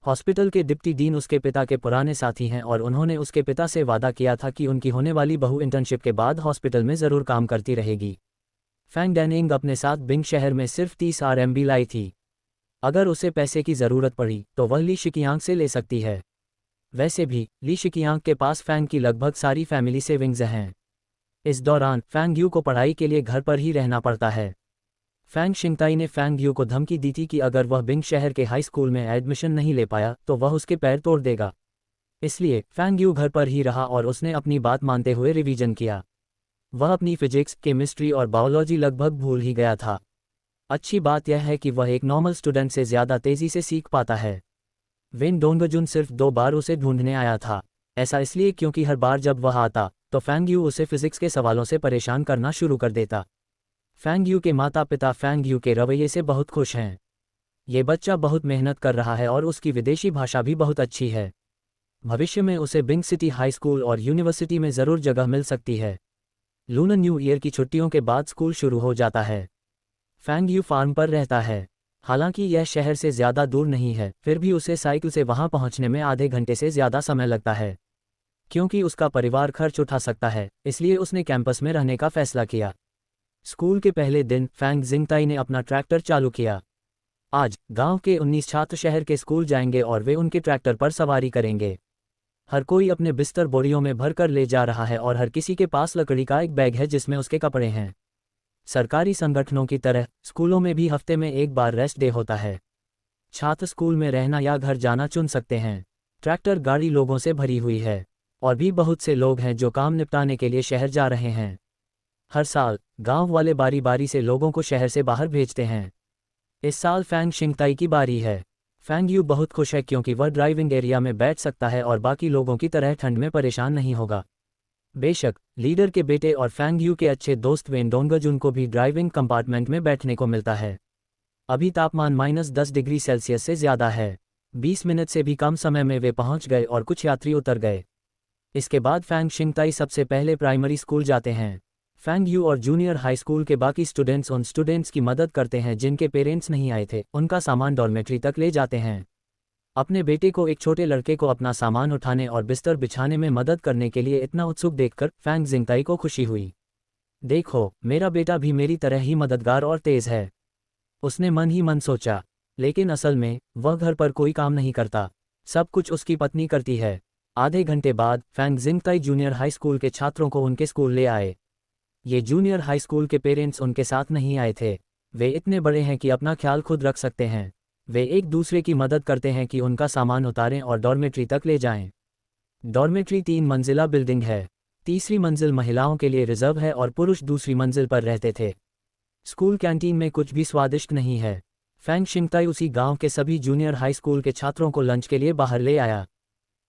हॉस्पिटल के डिप्टी डीन उसके पिता के पुराने साथी हैं और उन्होंने उसके पिता से वादा किया था कि उनकी होने वाली बहू इंटर्नशिप के बाद हॉस्पिटल में ज़रूर काम करती रहेगी। फैंग डैनिंग अपने साथ बिंग शहर में सिर्फ 30 RMB लाई थी। अगर उसे पैसे की ज़रूरत पड़ी तो वह ली शिकियांग से ले सकती है। वैसे भी ली शिकियांग के पास फैंग की लगभग सारी फैमिली सेविंग्स हैं। इस दौरान फैंग यू को पढ़ाई के लिए घर पर ही रहना पड़ता है। फैंग शिंगताई ने फैंग यू को धमकी दी थी कि अगर वह बिंग शहर के हाई स्कूल में एडमिशन नहीं ले पाया तो वह उसके पैर तोड़ देगा। इसलिए फैंग यू घर पर ही रहा और उसने अपनी बात मानते हुए रिवीजन किया। वह अपनी फिजिक्स, केमिस्ट्री और बायोलॉजी लगभग भूल ही गया था। अच्छी बात यह है कि वह एक नॉर्मल स्टूडेंट से ज़्यादा तेज़ी से सीख पाता है। वेन डोंगजुन सिर्फ 2 बार उसे ढूंढने आया था। ऐसा इसलिए क्योंकि हर बार जब वह आता तो फैंग यू उसे फिजिक्स के सवालों से परेशान करना शुरू कर देता। फैंग यू के माता पिता फैंग यू के रवैये से बहुत खुश हैं। ये बच्चा बहुत मेहनत कर रहा है और उसकी विदेशी भाषा भी बहुत अच्छी है। भविष्य में उसे बिंग सिटी हाई स्कूल और यूनिवर्सिटी में ज़रूर जगह मिल सकती है। लूनर न्यू ईयर की छुट्टियों के बाद स्कूल शुरू हो जाता है। फैंग यू फार्म पर रहता है। हालांकि यह शहर से ज़्यादा दूर नहीं है, फिर भी उसे साइकिल से वहां पहुंचने में आधे घंटे से ज़्यादा समय लगता है। क्योंकि उसका परिवार खर्च उठा सकता है, इसलिए उसने कैंपस में रहने का फैसला किया। स्कूल के पहले दिन फैंग जिंगताई ने अपना ट्रैक्टर चालू किया। आज गांव के 19 छात्र शहर के स्कूल जाएंगे और वे उनके ट्रैक्टर पर सवारी करेंगे। हर कोई अपने बिस्तर बोरियों में भरकर ले जा रहा है और हर किसी के पास लकड़ी का एक बैग है जिसमें उसके कपड़े हैं। सरकारी संगठनों की तरह स्कूलों में भी हफ्ते में एक बार रेस्ट डे होता है। छात्र स्कूल में रहना या घर जाना चुन सकते हैं। ट्रैक्टर गाड़ी लोगों से भरी हुई है और भी बहुत से लोग हैं जो काम निपटाने के लिए शहर जा रहे हैं। हर साल गांव वाले बारी बारी से लोगों को शहर से बाहर भेजते हैं। इस साल फैंग शिंगताई की बारी है। फैंग यू बहुत खुश है क्योंकि वह ड्राइविंग एरिया में बैठ सकता है और बाकी लोगों की तरह ठंड में परेशान नहीं होगा। बेशक लीडर के बेटे और फैंग यू के अच्छे दोस्त वेन डोंगजुन को भी ड्राइविंग कंपार्टमेंट में बैठने को मिलता है। अभी तापमान -10 डिग्री सेल्सियस से ज़्यादा है। 20 मिनट से भी कम समय में वे पहुंच गए और कुछ यात्री उतर गए। इसके बाद फैंग शिंगताई सबसे पहले प्राइमरी स्कूल जाते हैं। फैंग यू और जूनियर हाई स्कूल के बाकी स्टूडेंट्स उन स्टूडेंट्स की मदद करते हैं जिनके पेरेंट्स नहीं आए थे, उनका सामान डॉर्मेट्री तक ले जाते हैं। अपने बेटे को, एक छोटे लड़के को अपना सामान उठाने और बिस्तर बिछाने में मदद करने के लिए इतना उत्सुक देखकर फैंग जिंगताई को खुशी हुई। देखो, मेरा बेटा भी मेरी तरह ही मददगार और तेज़ है, उसने मन ही मन सोचा। लेकिन असल में वह घर पर कोई काम नहीं करता, सब कुछ उसकी पत्नी करती है। आधे घंटे बाद फैंग जिंगताई जूनियर हाई स्कूल के छात्रों को उनके स्कूल ले आए। ये जूनियर हाई स्कूल के पेरेंट्स उनके साथ नहीं आए थे। वे इतने बड़े हैं कि अपना ख्याल खुद रख सकते हैं। वे एक दूसरे की मदद करते हैं कि उनका सामान उतारें और डॉर्मेट्री तक ले जाएं। डॉर्मेट्री 3 मंजिला बिल्डिंग है। तीसरी मंजिल महिलाओं के लिए रिजर्व है और पुरुष दूसरी मंजिल पर रहते थे। स्कूल कैंटीन में कुछ भी स्वादिष्ट नहीं है। फैंग शिंगताई उसी गांव के सभी जूनियर हाई स्कूल के छात्रों को लंच के लिए बाहर ले आया।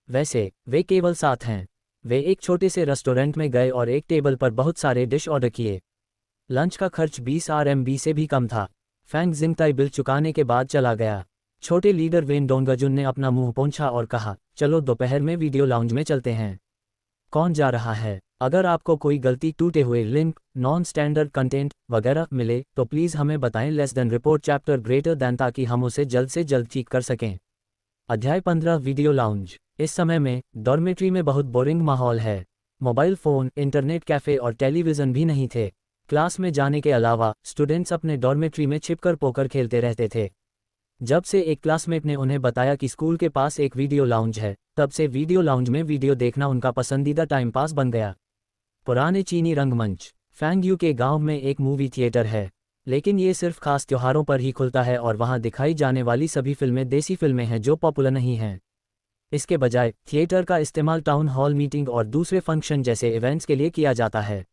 वैसे वे केवल 7 हैं। वे एक छोटे से रेस्टोरेंट में गए और एक टेबल पर बहुत सारे डिश ऑर्डर किए। लंच का खर्च 20 RMB से भी कम था। फैंग जिंगताई बिल चुकाने के बाद चला गया। छोटे लीडर वेन डोंगजुन ने अपना मुंह पोंछा और कहा, चलो दोपहर में वीडियो लाउंज में चलते हैं। कौन जा रहा है? अगर आपको कोई गलती, टूटे हुए लिंक, नॉन स्टैंडर्ड कंटेंट वगैरह मिले तो प्लीज़ हमें बताएं। Less than report chapter greater than, ताकि हम उसे जल्द से जल्द ठीक कर सकें। अध्याय 15 वीडियो लाउंज। इस समय में डॉर्मेट्री में बहुत बोरिंग माहौल है। मोबाइल फ़ोन, इंटरनेट कैफ़े और टेलीविज़न भी नहीं थे। क्लास में जाने के अलावा स्टूडेंट्स अपने डॉर्मेट्री में छिपकर पोकर खेलते रहते थे। जब से एक क्लासमेट ने उन्हें बताया कि स्कूल के पास एक वीडियो लाउंज है, तब से वीडियो लाउंज में वीडियो देखना उनका पसंदीदा टाइम पास बन गया। पुराने चीनी रंगमंच। फैंग यू के गांव में एक मूवी थिएटर है, लेकिन ये सिर्फ खास त्योहारों पर ही खुलता है और वहां दिखाई जाने वाली सभी फिल्में देसी फिल्में हैं जो पॉपुलर नहीं हैं। इसके बजाय थिएटर का इस्तेमाल टाउन हॉल मीटिंग और दूसरे फंक्शन जैसे इवेंट्स के लिए किया जाता है।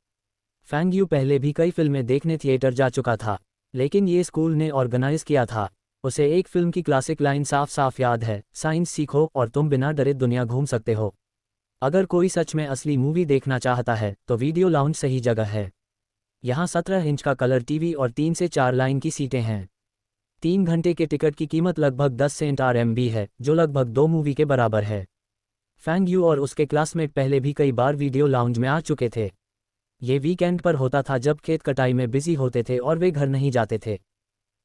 फैंग यू पहले भी कई फिल्में देखने थिएटर जा चुका था। लेकिन ये स्कूल ने ऑर्गेनाइज किया था। उसे एक फिल्म की क्लासिक लाइन साफ साफ याद है, साइंस सीखो और तुम बिना डरे दुनिया घूम सकते हो। अगर कोई सच में असली मूवी देखना चाहता है तो वीडियो लाउंज सही जगह है। यहाँ 17 इंच का कलर टीवी और 3 से 4 लाइन की सीटें हैं। 3 घंटे के टिकट की कीमत लगभग 10 सेंट RMB है, जो लगभग 2 मूवी के बराबर है। फैंग यू और उसके क्लासमेट पहले भी कई बार वीडियो लाउंज में आ चुके थे। ये वीकेंड पर होता था जब खेत कटाई में बिजी होते थे और वे घर नहीं जाते थे।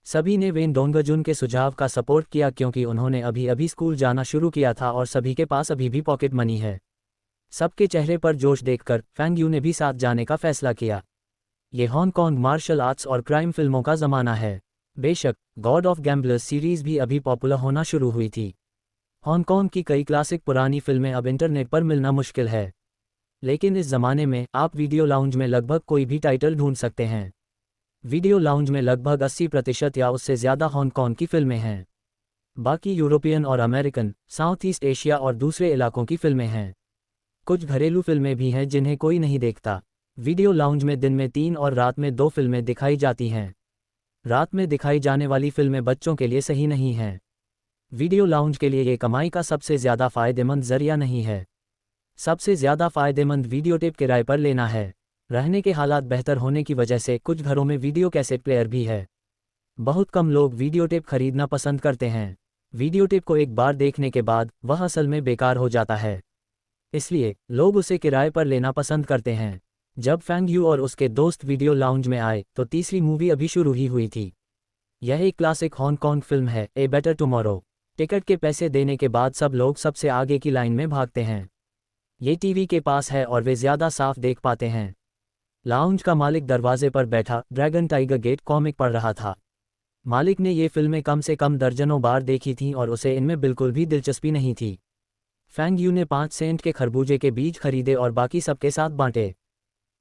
सभी ने वेन डोंगजुन के सुझाव का सपोर्ट किया क्योंकि उन्होंने अभी अभी स्कूल जाना शुरू किया था और सभी के पास अभी भी पॉकेट मनी है। सबके चेहरे पर जोश देखकर फैंग यू ने भी साथ जाने का फैसला किया। ये हांगकांग मार्शल आर्ट्स और क्राइम फिल्मों का ज़माना है। बेशक गॉड ऑफ गैम्बलर्स सीरीज़ भी अभी पॉपुलर होना शुरू हुई थी। हांगकांग की कई क्लासिक पुरानी फिल्में अब इंटरनेट पर मिलना मुश्किल है, लेकिन इस ज़माने में आप वीडियो लाउंज में लगभग कोई भी टाइटल ढूंढ सकते हैं। वीडियो लाउंज में लगभग 80% या उससे ज़्यादा हांगकांग की फिल्में हैं। बाकी यूरोपियन और अमेरिकन, साउथ ईस्ट एशिया और दूसरे इलाकों की फिल्में हैं। कुछ घरेलू फिल्में भी हैं जिन्हें कोई नहीं देखता। वीडियो लाउंज में दिन में 3 और रात में 2 फिल्में दिखाई जाती हैं। रात में दिखाई जाने वाली फिल्में बच्चों के लिए सही नहीं हैं। वीडियो लाउंज के लिए ये कमाई का सबसे ज़्यादा फ़ायदेमंद ज़रिया नहीं है। सबसे ज़्यादा फ़ायदेमंद वीडियो टेप किराए पर लेना है। रहने के हालात बेहतर होने की वजह से कुछ घरों में वीडियो कैसेट प्लेयर भी है। बहुत कम लोग वीडियो टेप खरीदना पसंद करते हैं। वीडियो टेप को एक बार देखने के बाद वह असल में बेकार हो जाता है, इसलिए लोग उसे किराए पर लेना पसंद करते हैं। जब फैंग यू और उसके दोस्त वीडियो लाउंज में आए तो तीसरी मूवी अभी शुरू ही हुई थी। यह एक क्लासिक हांगकांग फिल्म है, ए बेटर टुमारो। टिकट के पैसे देने के बाद सब लोग सबसे आगे की लाइन में भागते हैं। ये टीवी के पास है और वे ज़्यादा साफ देख पाते हैं। लाउंज का मालिक दरवाजे पर बैठा ड्रैगन टाइगर गेट कॉमिक पढ़ रहा था। मालिक ने ये फिल्में कम से कम दर्जनों बार देखी थीं और उसे इनमें बिल्कुल भी दिलचस्पी नहीं थी। फैंग यू ने 5 सेंट के खरबूजे के बीज खरीदे और बाकी सबके साथ बांटे।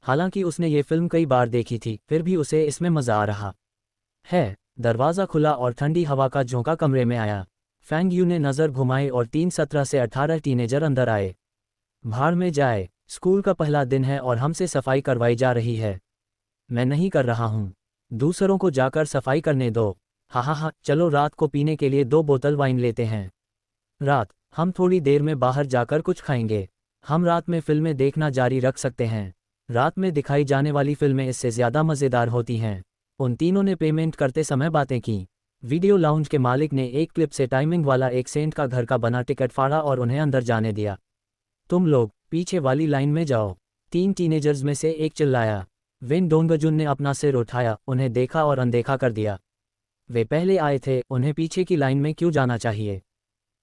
हालांकि उसने ये फिल्म कई बार देखी थी, फिर भी उसे इसमें मज़ा आ रहा है। दरवाज़ा खुला और ठंडी हवा का झोंका कमरे में आया। फैंग यू ने नज़र घुमाई और 17 से 18 टीनेजर अंदर आए। भाड़ में जाए, स्कूल का पहला दिन है और हमसे सफाई करवाई जा रही है। मैं नहीं कर रहा हूँ, दूसरों को जाकर सफाई करने दो। हा, चलो रात को पीने के लिए 2 बोतल वाइन लेते हैं। रात, हम थोड़ी देर में बाहर जाकर कुछ खाएंगे। हम रात में फिल्में देखना जारी रख सकते हैं। रात में दिखाई जाने वाली फिल्में इससे ज़्यादा मज़ेदार होती हैं। उन तीनों ने पेमेंट करते समय बातें की। वीडियो लाउंज के मालिक ने एक क्लिप से टाइमिंग वाला 1 सेंट का घर का बना टिकट फाड़ा और उन्हें अंदर जाने दिया। तुम लोग पीछे वाली लाइन में जाओ, 3 टीनेजर्स में से एक चिल्लाया। वेन डोंगजुन ने अपना सिर उठाया, उन्हें देखा और अनदेखा कर दिया। वे पहले आए थे, उन्हें पीछे की लाइन में क्यों जाना चाहिए?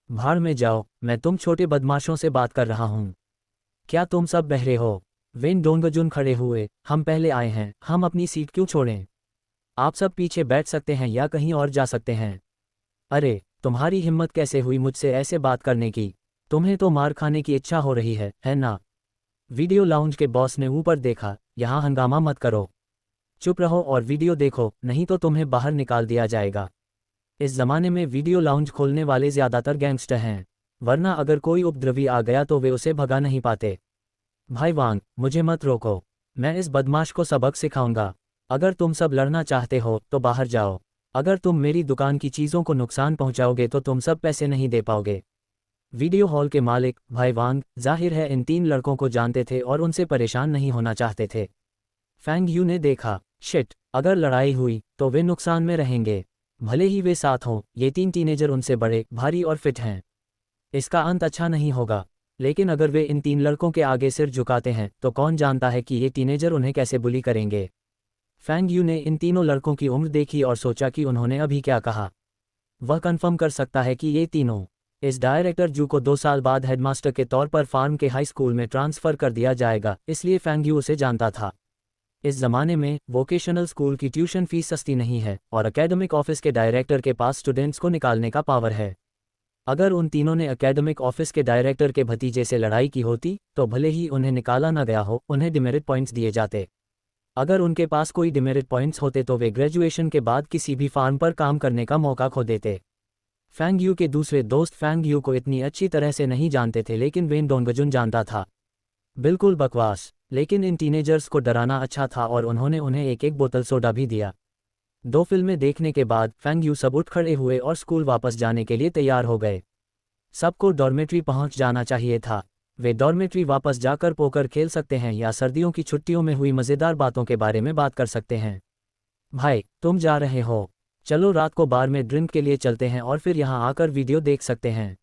भाड़ में जाओ, मैं तुम छोटे बदमाशों से बात कर रहा हूँ। क्या तुम सब बहरे हो? वेन डोंगजुन खड़े हुए। हम पहले आए हैं, हम अपनी सीट क्यों छोड़ें? आप सब पीछे बैठ सकते हैं या कहीं और जा सकते हैं। अरे, तुम्हारी हिम्मत कैसे हुई मुझसे ऐसे बात करने की? तुम्हें तो मार खाने की इच्छा हो रही है ना? वीडियो लाउंज के बॉस ने ऊपर देखा। यहाँ हंगामा मत करो, चुप रहो और वीडियो देखो, नहीं तो तुम्हें बाहर निकाल दिया जाएगा। इस ज़माने में वीडियो लाउंज खोलने वाले ज़्यादातर गैंगस्टर हैं, वरना अगर कोई उपद्रवी आ गया तो वे उसे भगा नहीं पाते। भाई वांग, मुझे मत रोको, मैं इस बदमाश को सबक सिखाऊंगा। अगर तुम सब लड़ना चाहते हो तो बाहर जाओ। अगर तुम मेरी दुकान की चीज़ों को नुकसान पहुंचाओगे तो तुम सब पैसे नहीं दे पाओगे। वीडियो हॉल के मालिक भाई वांग जाहिर है इन 3 लड़कों को जानते थे और उनसे परेशान नहीं होना चाहते थे। फैंग यू ने देखा, शिट, अगर लड़ाई हुई तो वे नुकसान में रहेंगे। भले ही वे साथ हों, ये 3 टीनेजर उनसे बड़े, भारी और फिट हैं। इसका अंत अच्छा नहीं होगा। लेकिन अगर वे इन 3 लड़कों के आगे सिर झुकाते हैं तो कौन जानता है कि ये टीनेजर उन्हें कैसे बुली करेंगे। फैंग यू ने इन तीनों लड़कों की उम्र देखी और सोचा कि उन्होंने अभी क्या कहा। वह कंफर्म कर सकता है कि ये तीनों। इस डायरेक्टर जू को 2 साल बाद हेडमास्टर के तौर पर फार्म के हाई स्कूल में ट्रांसफ़र कर दिया जाएगा, इसलिए फैंग यू उसे जानता था। इस ज़माने में वोकेशनल स्कूल की ट्यूशन फीस सस्ती नहीं है और एकेडमिक ऑफिस के डायरेक्टर के पास स्टूडेंट्स को निकालने का पावर है। अगर उन तीनों ने एकेडमिक ऑफिस के डायरेक्टर के भतीजे से लड़ाई की होती तो भले ही उन्हें निकाला न गया हो, उन्हें डिमेरिट पॉइंट्स दिए जाते। अगर उनके पास कोई डिमेरिट पॉइंट्स होते तो वे ग्रेजुएशन के बाद किसी भी फार्म पर काम करने का मौका खो देते। फैंग यू के दूसरे दोस्त फैंग यू को इतनी अच्छी तरह से नहीं जानते थे, लेकिन वेन डोंगजुन जानता था। बिल्कुल बकवास, लेकिन इन टीनेजर्स को डराना अच्छा था और उन्होंने उन्हें एक एक बोतल सोडा भी दिया। 2 फिल्में देखने के बाद फेंग यू सब उठ खड़े हुए और स्कूल वापस जाने के लिए तैयार हो गए। सबको डॉर्मेट्री पहुंच जाना चाहिए था। वे डॉर्मेट्री वापस जाकर पोकर खेल सकते हैं या सर्दियों की छुट्टियों में हुई मज़ेदार बातों के बारे में बात कर सकते हैं। भाई, तुम जा रहे हो? चलो रात को बार में ड्रिंक के लिए चलते हैं और फिर यहाँ आकर वीडियो देख सकते हैं।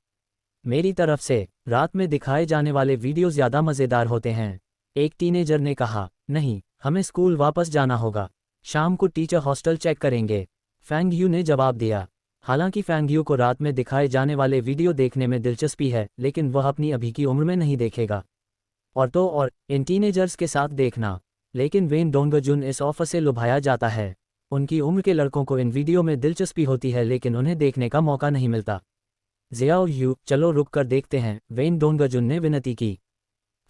मेरी तरफ से, रात में दिखाए जाने वाले वीडियो ज़्यादा मज़ेदार होते हैं। एक टीनेजर ने कहा, नहीं, हमें स्कूल वापस जाना होगा। शाम को टीचर हॉस्टल चेक करेंगे। फेंग यू ने जवाब दिया। हालांकि फेंग यू को रात में दिखाए जाने वाले वीडियो देखने में दिलचस्पी है, लेकिन वह अपनी अभी की उम्र में नहीं देखेगा। और इन टीनेजर्स के साथ देखना। लेकिन वेन डोंगजुन इस ऑफर से लुभाया जाता है। उनकी उम्र के लड़कों को इन वीडियो में दिलचस्पी होती है, लेकिन उन्हें देखने का मौका नहीं मिलता। ज़ियाओ यू, चलो रुक कर देखते हैं, वेन डोंगजुन ने विनती की।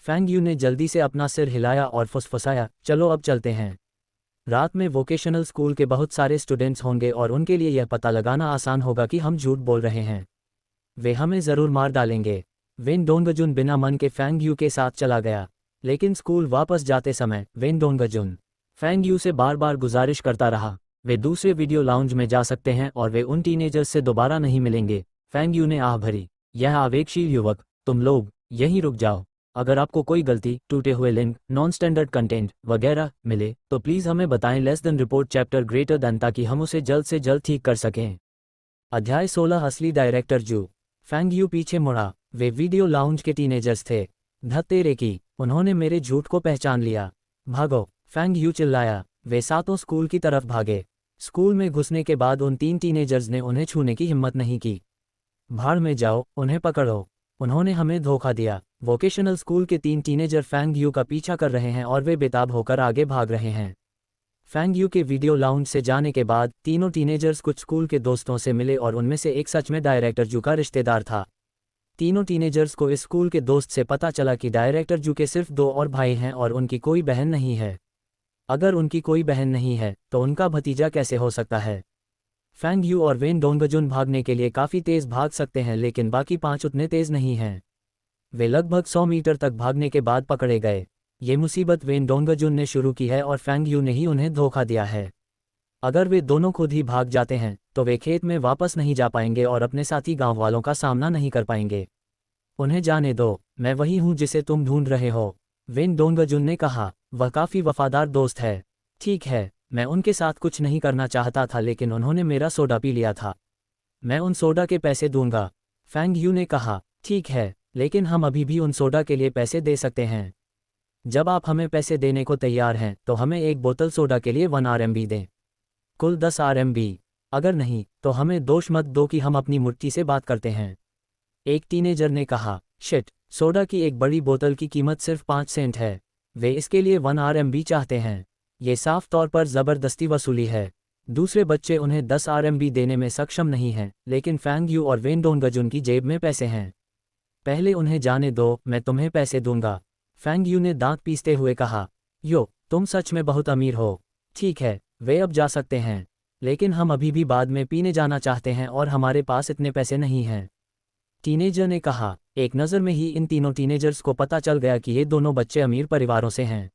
फेंग यू ने जल्दी से अपना सिर हिलाया और फुसफुसाया, चलो अब चलते हैं। रात में वोकेशनल स्कूल के बहुत सारे स्टूडेंट्स होंगे और उनके लिए यह पता लगाना आसान होगा कि हम झूठ बोल रहे हैं। वे हमें ज़रूर मार डालेंगे। वेन डोंगजुन बिना मन के फेंग यू के साथ चला गया। लेकिन स्कूल वापस जाते समय वेन डोंगजुन फेंग यू से बार बार गुजारिश करता रहा। वे दूसरे वीडियो लाउंज में जा सकते हैं और वे उन टीनेजर्स से दोबारा नहीं मिलेंगे। फेंग यू ने आह भरी, यह आवेगशील युवक, तुम लोग यहीं रुक जाओ। अगर आपको कोई गलती, टूटे हुए लिंक, नॉन स्टैंडर्ड कंटेंट वगैरह मिले तो प्लीज़ हमें बताएं। Less than report chapter greater than, ताकि हम उसे जल्द से जल्द ठीक कर सकें। अध्याय 16 असली डायरेक्टर जू। फेंग यू पीछे मुड़ा। वे वीडियो लाउंज के टीनेजर्स थे। धत्तेरे की, उन्होंने मेरे झूठ को पहचान लिया। भागो, फेंग यू चिल्लाया। वे सातों स्कूल की तरफ भागे। स्कूल में घुसने के बाद उन 3 टीनेजर्स ने उन्हें छूने की हिम्मत नहीं की। भाड़ में जाओ, उन्हें पकड़ो, उन्होंने हमें धोखा दिया। वोकेशनल स्कूल के 3 टीनेजर फेंग यू का पीछा कर रहे हैं और वे बेताब होकर आगे भाग रहे हैं। फेंग यू के वीडियो लाउंज से जाने के बाद तीनों टीनेजर्स कुछ स्कूल के दोस्तों से मिले और उनमें से एक सच में डायरेक्टर जू का रिश्तेदार था। तीनों टीनेजर्स को इस स्कूल के दोस्त से पता चला कि डायरेक्टर जू के सिर्फ 2 और भाई हैं और उनकी कोई बहन नहीं है। अगर उनकी कोई बहन नहीं है तो उनका भतीजा कैसे हो सकता है? फेंग यू और वेन डोंगजुन भागने के लिए काफ़ी तेज़ भाग सकते हैं, लेकिन बाकी 5 उतने तेज़ नहीं हैं। वे लगभग 100 मीटर तक भागने के बाद पकड़े गए। ये मुसीबत वेन डोंगजुन ने शुरू की है और फेंग यू ने ही उन्हें धोखा दिया है। अगर वे दोनों खुद ही भाग जाते हैं तो वे खेत में वापस नहीं जा पाएंगे और अपने साथी गांव वालों का सामना नहीं कर पाएंगे। उन्हें जाने दो, मैं वही हूं जिसे तुम ढूंढ रहे हो, वेन डोंगजुन ने कहा। वह काफ़ी वफादार दोस्त है। ठीक है, मैं उनके साथ कुछ नहीं करना चाहता था, लेकिन उन्होंने मेरा सोडा पी लिया था। मैं उन सोडा के पैसे दूंगा, फेंग यू ने कहा। ठीक है, लेकिन हम अभी भी उन सोडा के लिए पैसे दे सकते हैं। जब आप हमें पैसे देने को तैयार हैं तो हमें एक बोतल सोडा के लिए 1 RMB दें, कुल 10 RMB। अगर नहीं तो हमें दोष मत दो कि हम अपनी मुट्ठी से बात करते हैं, एक टीनेजर ने कहा। शिट, सोडा की एक बड़ी बोतल की कीमत सिर्फ 5 सेंट है। वे इसके लिए 1 RMB चाहते हैं। ये साफ तौर पर ज़बरदस्ती वसूली है। दूसरे बच्चे उन्हें 10 RMB देने में सक्षम नहीं हैं, लेकिन फेंग यू और वेन डोंगजुन की जेब में पैसे हैं। पहले उन्हें जाने दो, मैं तुम्हें पैसे दूंगा, फेंग यू ने दांत पीसते हुए कहा। यो, तुम सच में बहुत अमीर हो। ठीक है, वे अब जा सकते हैं, लेकिन हम अभी भी बाद में पीने जाना चाहते हैं और हमारे पास इतने पैसे नहीं हैं, टीनेजर ने कहा। एक नज़र में ही इन तीनों टीनेजर्स को पता चल गया कि ये दोनों बच्चे अमीर परिवारों से हैं।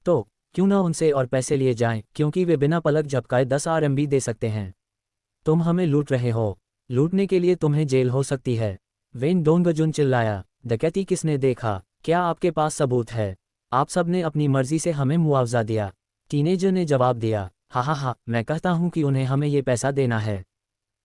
तो क्यों ना उनसे और पैसे लिए जाएं, क्योंकि वे बिना पलक झपकाए 10 RMB दे सकते हैं। तुम हमें लूट रहे हो, लूटने के लिए तुम्हें जेल हो सकती है, वेन डोंगजुन चिल्लाया। डकैती किसने देखा? क्या आपके पास सबूत है? आप सब ने अपनी मर्जी से हमें मुआवजा दिया, टीनेजर ने जवाब दिया। हा, मैं कहता हूं कि उन्हें हमें ये पैसा देना है।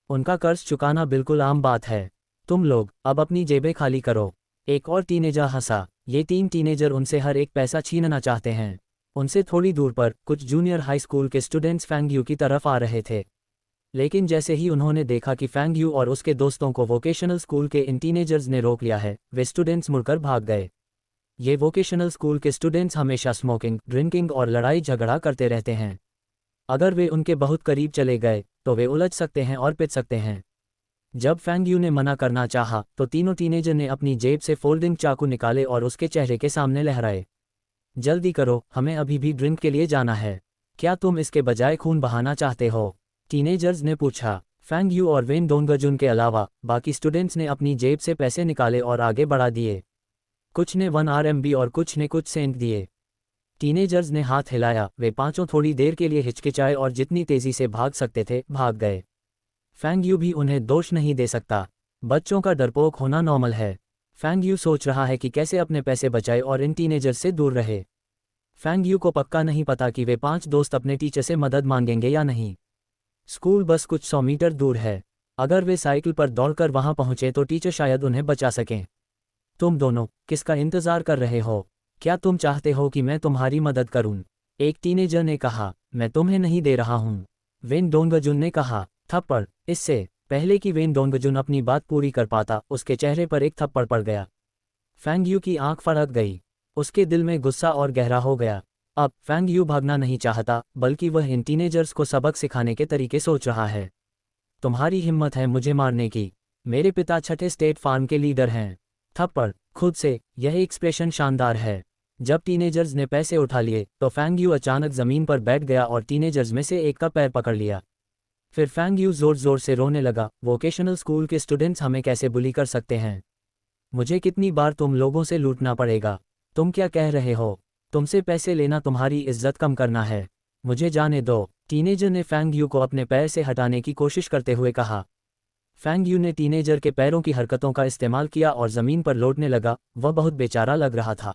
उनका कर्ज चुकाना बिल्कुल आम बात है। तुम लोग अब अपनी जेबें खाली करो, एक और टीनेजर हंसा। ये 3 टीनेजर उनसे हर एक पैसा छीनना चाहते हैं। उनसे थोड़ी दूर पर कुछ जूनियर हाई स्कूल के स्टूडेंट्स फेंग यू की तरफ आ रहे थे, लेकिन जैसे ही उन्होंने देखा कि फेंग यू और उसके दोस्तों को वोकेशनल स्कूल के इन टीनेजर्स ने रोक लिया है, वे स्टूडेंट्स मुड़कर भाग गए। ये वोकेशनल स्कूल के स्टूडेंट्स हमेशा स्मोकिंग, ड्रिंकिंग और लड़ाई झगड़ा करते रहते हैं। अगर वे उनके बहुत करीब चले गए तो वे उलझ सकते हैं और पिट सकते हैं। जब फेंग यू ने मना करना चाहा तो तीनों टीनेजर ने अपनी जेब से फोल्डिंग चाकू निकाले और उसके चेहरे के सामने लहराए। जल्दी करो, हमें अभी भी ड्रिंक के लिए जाना है। क्या तुम इसके बजाय खून बहाना चाहते हो? टीनेजर्स ने पूछा। फेंग यू और वेन डोंगजुन के अलावा बाकी स्टूडेंट्स ने अपनी जेब से पैसे निकाले और आगे बढ़ा दिए। कुछ ने 1 RMB और कुछ ने कुछ सेंट दिए। टीनेजर्स ने हाथ हिलाया, वे पांचों थोड़ी देर के लिए हिचकिचाए और जितनी तेजी से भाग सकते थे भाग गए। फैंग यू भी उन्हें दोष नहीं दे सकता। बच्चों का डरपोक होना नॉर्मल है। फैंग यू सोच रहा है कि कैसे अपने पैसे बचाए और इन टीनेजर्स से दूर रहे। फैंग यू को पक्का नहीं पता कि वे 5 दोस्त अपने टीचर से मदद मांगेंगे या नहीं। स्कूल बस कुछ 100 मीटर दूर है। अगर वे साइकिल पर दौड़कर वहां पहुंचे तो टीचर शायद उन्हें बचा सकें। तुम दोनों किसका इंतजार कर रहे हो? क्या तुम चाहते हो कि मैं तुम्हारी मदद करूं? एक टीनेजर ने कहा। मैं तुम्हें नहीं दे रहा हूं, वेन डोंगजुन ने कहा। थप्पड़। इससे पहले कि वेन डोंगजुन अपनी बात पूरी कर पाता, उसके चेहरे पर एक थप्पड़ पड़ गया। फैंग यू की आंख फड़क गई। उसके दिल में गुस्सा और गहरा हो गया। अब फैंग यू भागना नहीं चाहता, बल्कि वह इन टीनेजर्स को सबक सिखाने के तरीके सोच रहा है। तुम्हारी हिम्मत है मुझे मारने की? मेरे पिता छठे स्टेट फार्म के लीडर हैं। थप्पड़। खुद से यह एक्सप्रेशन शानदार है। जब टीनेजर्स ने पैसे उठा लिए तो फैंग यू अचानक जमीन पर बैठ गया और टीनेजर्स में से एक का पैर पकड़ लिया। फिर फैंग यू जोर जोर से रोने लगा। वोकेशनल स्कूल के स्टूडेंट्स हमें कैसे बुली कर सकते हैं? मुझे कितनी बार तुम लोगों से लूटना पड़ेगा? तुम क्या कह रहे हो? तुमसे पैसे लेना तुम्हारी इज्जत कम करना है। मुझे जाने दो। टीनेजर ने फैंग यू को अपने पैर से हटाने की कोशिश करते हुए कहा। फैंग यू ने टीनेजर के पैरों की हरकतों का इस्तेमाल किया और ज़मीन पर लौटने लगा। वह बहुत बेचारा लग रहा था।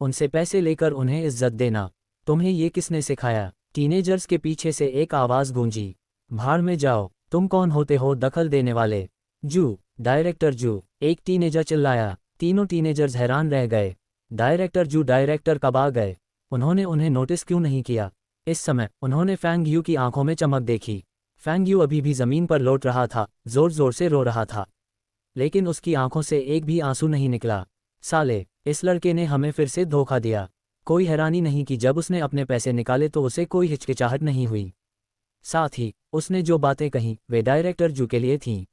उनसे पैसे लेकर उन्हें इज्जत देना, तुम्हें ये किसने सिखाया? टीनेजर्स के पीछे से एक आवाज़ गूंजी। भाड़ में जाओ, तुम कौन होते हो दखल देने वाले? जू, डायरेक्टर जू, एक टीनेजर चिल्लाया। तीनों टीनेजर्स हैरान रह गए। डायरेक्टर जू, डायरेक्टर कब आ गए? उन्होंने उन्हें नोटिस क्यों नहीं किया? इस समय उन्होंने फैंग यू की आंखों में चमक देखी। फैंग यू अभी भी ज़मीन पर लौट रहा था, जोर जोर से रो रहा था, लेकिन उसकी आंखों से एक भी आंसू नहीं निकला। साले, इस लड़के ने हमें फिर से धोखा दिया। कोई हैरानी नहीं कि जब उसने अपने पैसे निकाले तो उसे कोई हिचकिचाहट नहीं हुई। साथ ही उसने जो बातें कहीं वे डायरेक्टर जू के लिए थीं।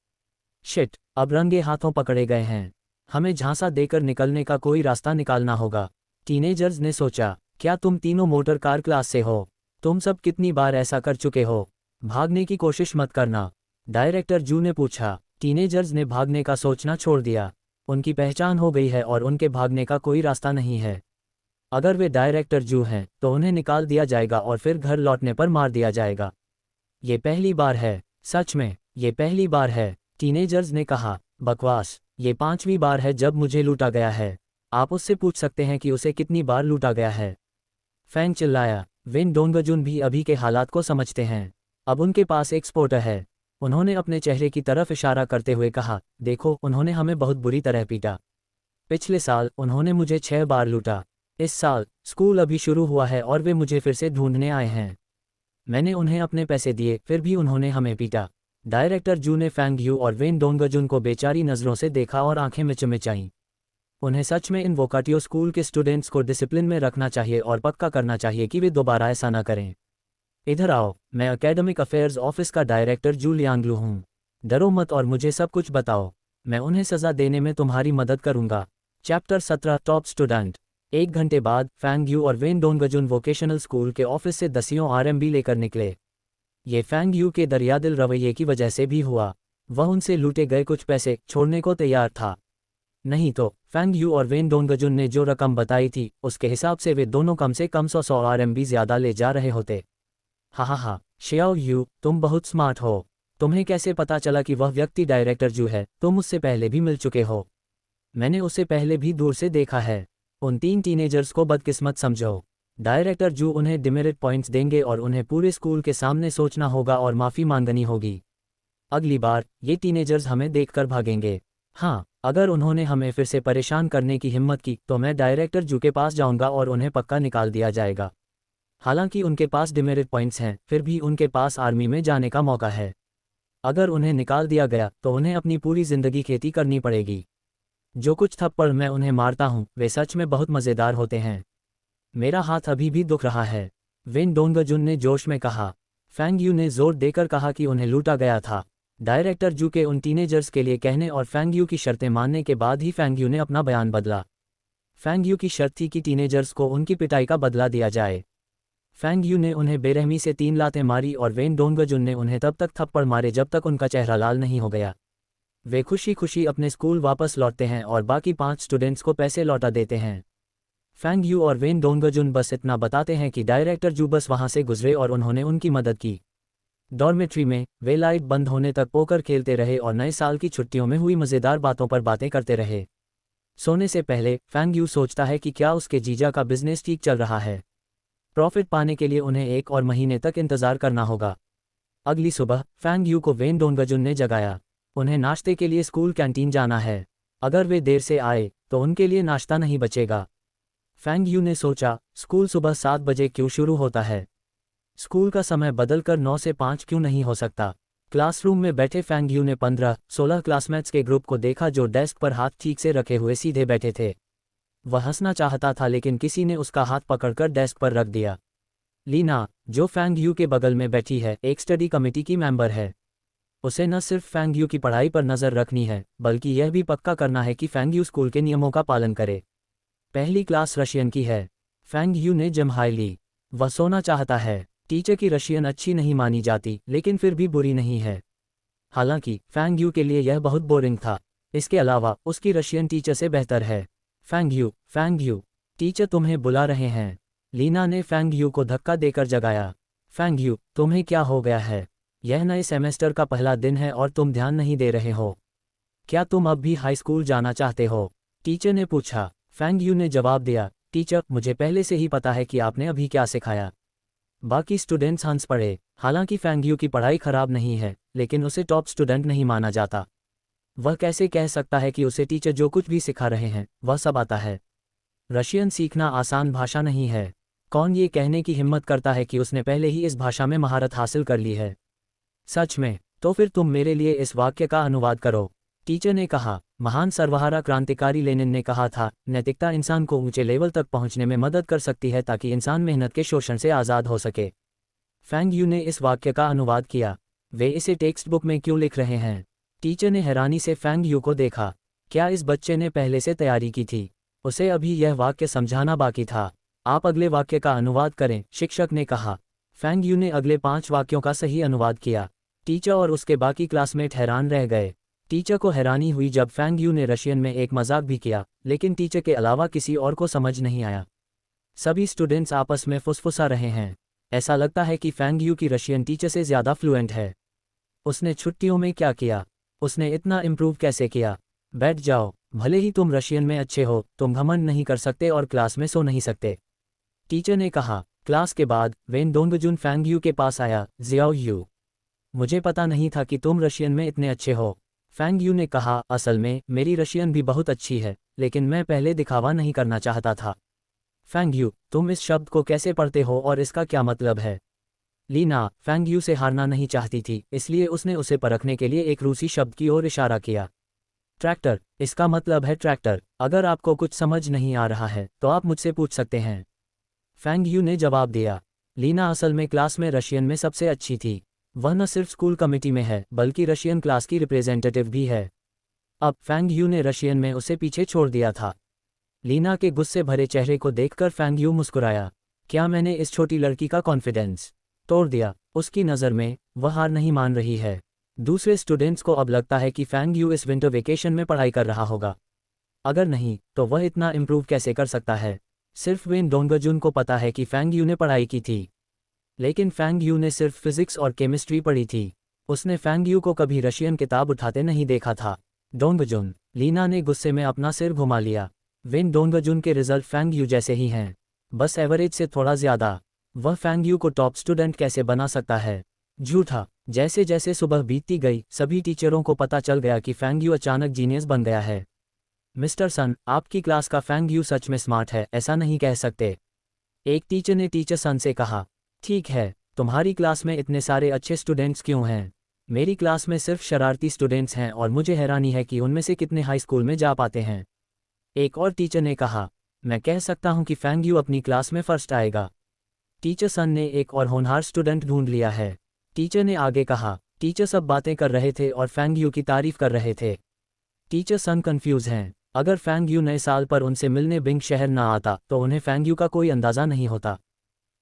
शिट, अब रंगे हाथों पकड़े गए हैं। हमें झांसा देकर निकलने का कोई रास्ता निकालना होगा। टीनेजर्स ने सोचा। क्या तुम तीनों मोटर कार क्लास से हो? तुम सब कितनी बार ऐसा कर चुके हो? भागने की कोशिश मत करना, डायरेक्टर जू ने पूछा। टीनेजर्स ने भागने का सोचना छोड़ दिया। उनकी पहचान हो गई है और उनके भागने का कोई रास्ता नहीं है। अगर वे डायरेक्टर जू हैं तो उन्हें निकाल दिया जाएगा और फिर घर लौटने पर मार दिया जाएगा। ये पहली बार है। सच में ये पहली बार है, टीनेजर्स ने कहा। बकवास, ये 5वीं बार है जब मुझे लूटा गया है। आप उससे पूछ सकते हैं कि उसे कितनी बार लूटा गया है। फैंग चिल्लाया। विन डोंगजुन भी अभी के हालात को समझते हैं। अब उनके पास एक स्पोर्टर है। उन्होंने अपने चेहरे की तरफ इशारा करते हुए कहा, देखो उन्होंने हमें बहुत बुरी तरह पीटा। पिछले साल उन्होंने मुझे 6 बार लूटा। इस साल स्कूल अभी शुरू हुआ है और वे मुझे फिर से ढूंढने आए हैं। मैंने उन्हें अपने पैसे दिए, फिर भी उन्होंने हमें पीटा। डायरेक्टर जू ने फैंग यू और वेन डोंगजुन को बेचारी नज़रों से देखा और आंखें मिचमिचाईं। उन्हें सच में इन वोकाटियो स्कूल के स्टूडेंट्स को डिसिप्लिन में रखना चाहिए और पक्का करना चाहिए कि वे दोबारा ऐसा न करें। इधर आओ, मैं एकेडमिक अफेयर्स ऑफिस का डायरेक्टर जू लियांगलू हूँ। डरो मत और मुझे सब कुछ बताओ। मैं उन्हें सज़ा देने में तुम्हारी मदद करूँगा। Chapter 17 top student. 1 घंटे बाद फैंग यू और वेन डोंगजुन वोकेशनल स्कूल के ऑफिस से दसियों आरएमबी लेकर निकले। ये फैंग यू के दरियादिल रवैये की वजह से भी हुआ। वह उनसे लूटे गए कुछ पैसे छोड़ने को तैयार था। नहीं तो फैंग यू और वेन डोंगजुन ने जो रकम बताई थी उसके हिसाब से वे दोनों कम से कम 100 आरएमबी ज़्यादा ले जा रहे होते। हा, शियाओ यू, तुम बहुत स्मार्ट हो। तुम्हें कैसे पता चला कि वह व्यक्ति डायरेक्टर जू है? तुम उससे पहले भी मिल चुके हो। मैंने उसे पहले भी दूर से देखा है। उन 3 टीनेजर्स को बदकिस्मत समझो। डायरेक्टर जू उन्हें डिमेरिट पॉइंट्स देंगे और उन्हें पूरे स्कूल के सामने सोचना होगा और माफ़ी मांगनी होगी। अगली बार ये टीनेजर्स हमें देखकर भागेंगे। हाँ, अगर उन्होंने हमें फिर से परेशान करने की हिम्मत की तो मैं डायरेक्टर जू के पास जाऊंगा और उन्हें पक्का निकाल दिया जाएगा। हालांकि उनके पास डिमेरिट पॉइंट्स हैं, फिर भी उनके पास आर्मी में जाने का मौका है। अगर उन्हें निकाल दिया गया तो उन्हें अपनी पूरी ज़िंदगी खेती करनी पड़ेगी। जो कुछ थप्पड़ मैं उन्हें मारता हूँ वे सच में बहुत मज़ेदार होते हैं। मेरा हाथ अभी भी दुख रहा है, वेन डोंगजुन ने जोश में कहा। फैंग यू ने जोर देकर कहा कि उन्हें लूटा गया था। डायरेक्टर जू के उन टीनेजर्स के लिए कहने और फैंग यू की शर्तें मानने के बाद ही फैंग यू ने अपना बयान बदला। फैंग यू की शर्त थी कि टीनेजर्स को उनकी पिटाई का बदला दिया जाए। फैंग यू ने उन्हें बेरहमी से 3 लातें मारी और वेन डोंगजुन ने उन्हें तब तक थप्पड़ मारे जब तक उनका चेहरा लाल नहीं हो गया। वे खुशी खुशी अपने स्कूल वापस लौटते हैं और बाकी 5 स्टूडेंट्स को पैसे लौटा देते हैं। फैंग यू और वेन डोंगजुन बस इतना बताते हैं कि डायरेक्टर जू बस वहां से गुजरे और उन्होंने उनकी मदद की। डॉर्मेट्री में वे लाइट बंद होने तक पोकर खेलते रहे और नए साल की छुट्टियों में हुई मज़ेदार बातों पर बातें करते रहे। सोने से पहले फैंग यू सोचता है कि क्या उसके जीजा का बिजनेस ठीक चल रहा है। प्रॉफिट पाने के लिए उन्हें 1 और महीने तक इंतजार करना होगा। अगली सुबह फैंग यू को वेन डोंगजुन ने जगाया। उन्हें नाश्ते के लिए स्कूल कैंटीन जाना है। अगर वे देर से आए तो उनके लिए नाश्ता नहीं बचेगा। फैंग यू ने सोचा, स्कूल सुबह 7 बजे क्यों शुरू होता है? स्कूल का समय बदलकर 9 से 5 क्यों नहीं हो सकता? क्लासरूम में बैठे फैंग यू ने 15-16 क्लासमेट्स के ग्रुप को देखा जो डेस्क पर हाथ ठीक से रखे हुए सीधे बैठे थे। वह हंसना चाहता था लेकिन किसी ने उसका हाथ पकड़कर डेस्क पर रख दिया। लीना, जो फैंग यू के बगल में बैठी है, एक स्टडी कमेटी की मेंबर है। उसे न सिर्फ फैंग यू की पढ़ाई पर नज़र रखनी है बल्कि यह भी पक्का करना है कि फैंग यू स्कूल के नियमों का पालन करे। पहली क्लास रशियन की है। फैंग यू ने जम्हाई ली। वह सोना चाहता है। टीचर की रशियन अच्छी नहीं मानी जाती लेकिन फिर भी बुरी नहीं है। हालांकि फैंग यू के लिए यह बहुत बोरिंग था। इसके अलावा उसकी रशियन टीचर से बेहतर है। फैंग यू, टीचर तुम्हें बुला रहे हैं। लीना ने फैंग यू को धक्का देकर जगाया। फैंग यू, तुम्हें क्या हो गया है? यह नए सेमेस्टर का पहला दिन है और तुम ध्यान नहीं दे रहे हो। क्या तुम अब भी हाई स्कूल जाना चाहते हो? टीचर ने पूछा। फैंग यू ने जवाब दिया, टीचर, मुझे पहले से ही पता है कि आपने अभी क्या सिखाया। बाकी स्टूडेंट्स हंस पड़े। हालांकि फैंग यू की पढ़ाई खराब नहीं है लेकिन उसे टॉप स्टूडेंट नहीं माना जाता। वह कैसे कह सकता है कि उसे टीचर जो कुछ भी सिखा रहे हैं वह सब आता है? रशियन सीखना आसान भाषा नहीं है। कौन ये कहने की हिम्मत करता है कि उसने पहले ही इस भाषा में महारत हासिल कर ली है? सच में? तो फिर तुम मेरे लिए इस वाक्य का अनुवाद करो। टीचर ने कहा। महान सर्वहारा क्रांतिकारी लेनिन ने कहा था, नैतिकता इंसान को ऊंचे लेवल तक पहुंचने में मदद कर सकती है ताकि इंसान मेहनत के शोषण से आज़ाद हो सके। फैंग यू ने इस वाक्य का अनुवाद किया। वे इसे टेक्स्ट बुक में क्यों लिख रहे हैं? टीचर ने हैरानी से फैंग यू को देखा। क्या इस बच्चे ने पहले से तैयारी की थी? उसे अभी यह वाक्य समझाना बाकी था। आप अगले वाक्य का अनुवाद करें, शिक्षक ने कहा। फैंग यू ने अगले 5 वाक्यों का सही अनुवाद किया। टीचर और उसके बाकी क्लासमेट हैरान रह गए। टीचर को हैरानी हुई जब फैंग यू ने रशियन में एक मजाक भी किया लेकिन टीचर के अलावा किसी और को समझ नहीं आया। सभी स्टूडेंट्स आपस में फुसफुसा रहे हैं। ऐसा लगता है कि फैंग यू की रशियन टीचर से ज़्यादा फ्लुएंट है। उसने छुट्टियों में क्या किया? उसने इतना इम्प्रूव कैसे किया? बैठ जाओ। भले ही तुम रशियन में अच्छे हो, तुम घमंड नहीं कर सकते और क्लास में सो नहीं सकते। टीचर ने कहा। क्लास के बाद वेन डोंगजुन फैंग यू के पास आया। जियाओ यू, मुझे पता नहीं था कि तुम रशियन में इतने अच्छे हो। फैंग यू ने कहा, असल में मेरी रशियन भी बहुत अच्छी है लेकिन मैं पहले दिखावा नहीं करना चाहता था। फैंग यू, तुम इस शब्द को कैसे पढ़ते हो और इसका क्या मतलब है? लीना फैंग यू से हारना नहीं चाहती थी इसलिए उसने उसे परखने के लिए एक रूसी शब्द की ओर इशारा किया। ट्रैक्टर, इसका मतलब है ट्रैक्टर। अगर आपको कुछ समझ नहीं आ रहा है तो आप मुझसे पूछ सकते हैं। फैंग यू ने जवाब दिया। लीना असल में क्लास में रशियन में सबसे अच्छी थी। वह न सिर्फ स्कूल कमेटी में है बल्कि रशियन क्लास की रिप्रेजेंटेटिव भी है। अब फैंग यू ने रशियन में उसे पीछे छोड़ दिया था। लीना के गुस्से भरे चेहरे को देखकर फैंग यू मुस्कुराया। क्या मैंने इस छोटी लड़की का कॉन्फिडेंस तोड़ दिया? उसकी नज़र में वह हार नहीं मान रही है। दूसरे स्टूडेंट्स को अब लगता है कि फैंग यू इस विंटर वेकेशन में पढ़ाई कर रहा होगा। अगर नहीं तो वह इतना इम्प्रूव कैसे कर सकता है? सिर्फ वेन डोंगजुन को पता है कि फैंग यू ने पढ़ाई की थी लेकिन फैंग यू ने सिर्फ फिजिक्स और केमिस्ट्री पढ़ी थी। उसने फैंग यू को कभी रशियन किताब उठाते नहीं देखा था। डोंगजुन, लीना ने गुस्से में अपना सिर घुमा लिया। वेन डोंगजुन के रिजल्ट फैंग यू जैसे ही हैं, बस एवरेज से थोड़ा ज़्यादा। वह फैंग यू को टॉप स्टूडेंट कैसे बना सकता है? झूठा। जैसे जैसे सुबह बीतती गई सभी टीचरों को पता चल गया कि फैंग यू अचानक जीनियस बन गया है। मिस्टर सन, आपकी क्लास का फैंग यू सच में स्मार्ट है, ऐसा नहीं कह सकते। एक टीचर ने टीचर सन से कहा। ठीक है, तुम्हारी क्लास में इतने सारे अच्छे स्टूडेंट्स क्यों हैं? मेरी क्लास में सिर्फ शरारती स्टूडेंट्स हैं और मुझे हैरानी है कि उनमें से कितने हाई स्कूल में जा पाते हैं। एक और टीचर ने कहा। मैं कह सकता हूं कि फैंग यू अपनी क्लास में फर्स्ट आएगा। टीचर सन ने एक और होनहार स्टूडेंट ढूंढ लिया है। टीचर ने आगे कहा। टीचर सब बातें कर रहे थे और फैंग यू की तारीफ कर रहे थे। टीचर सन कंफ्यूज हैं। अगर फैंग यू नए साल पर उनसे मिलने बिंग शहर ना आता तो उन्हें फैंग यू का कोई अंदाज़ा नहीं होता।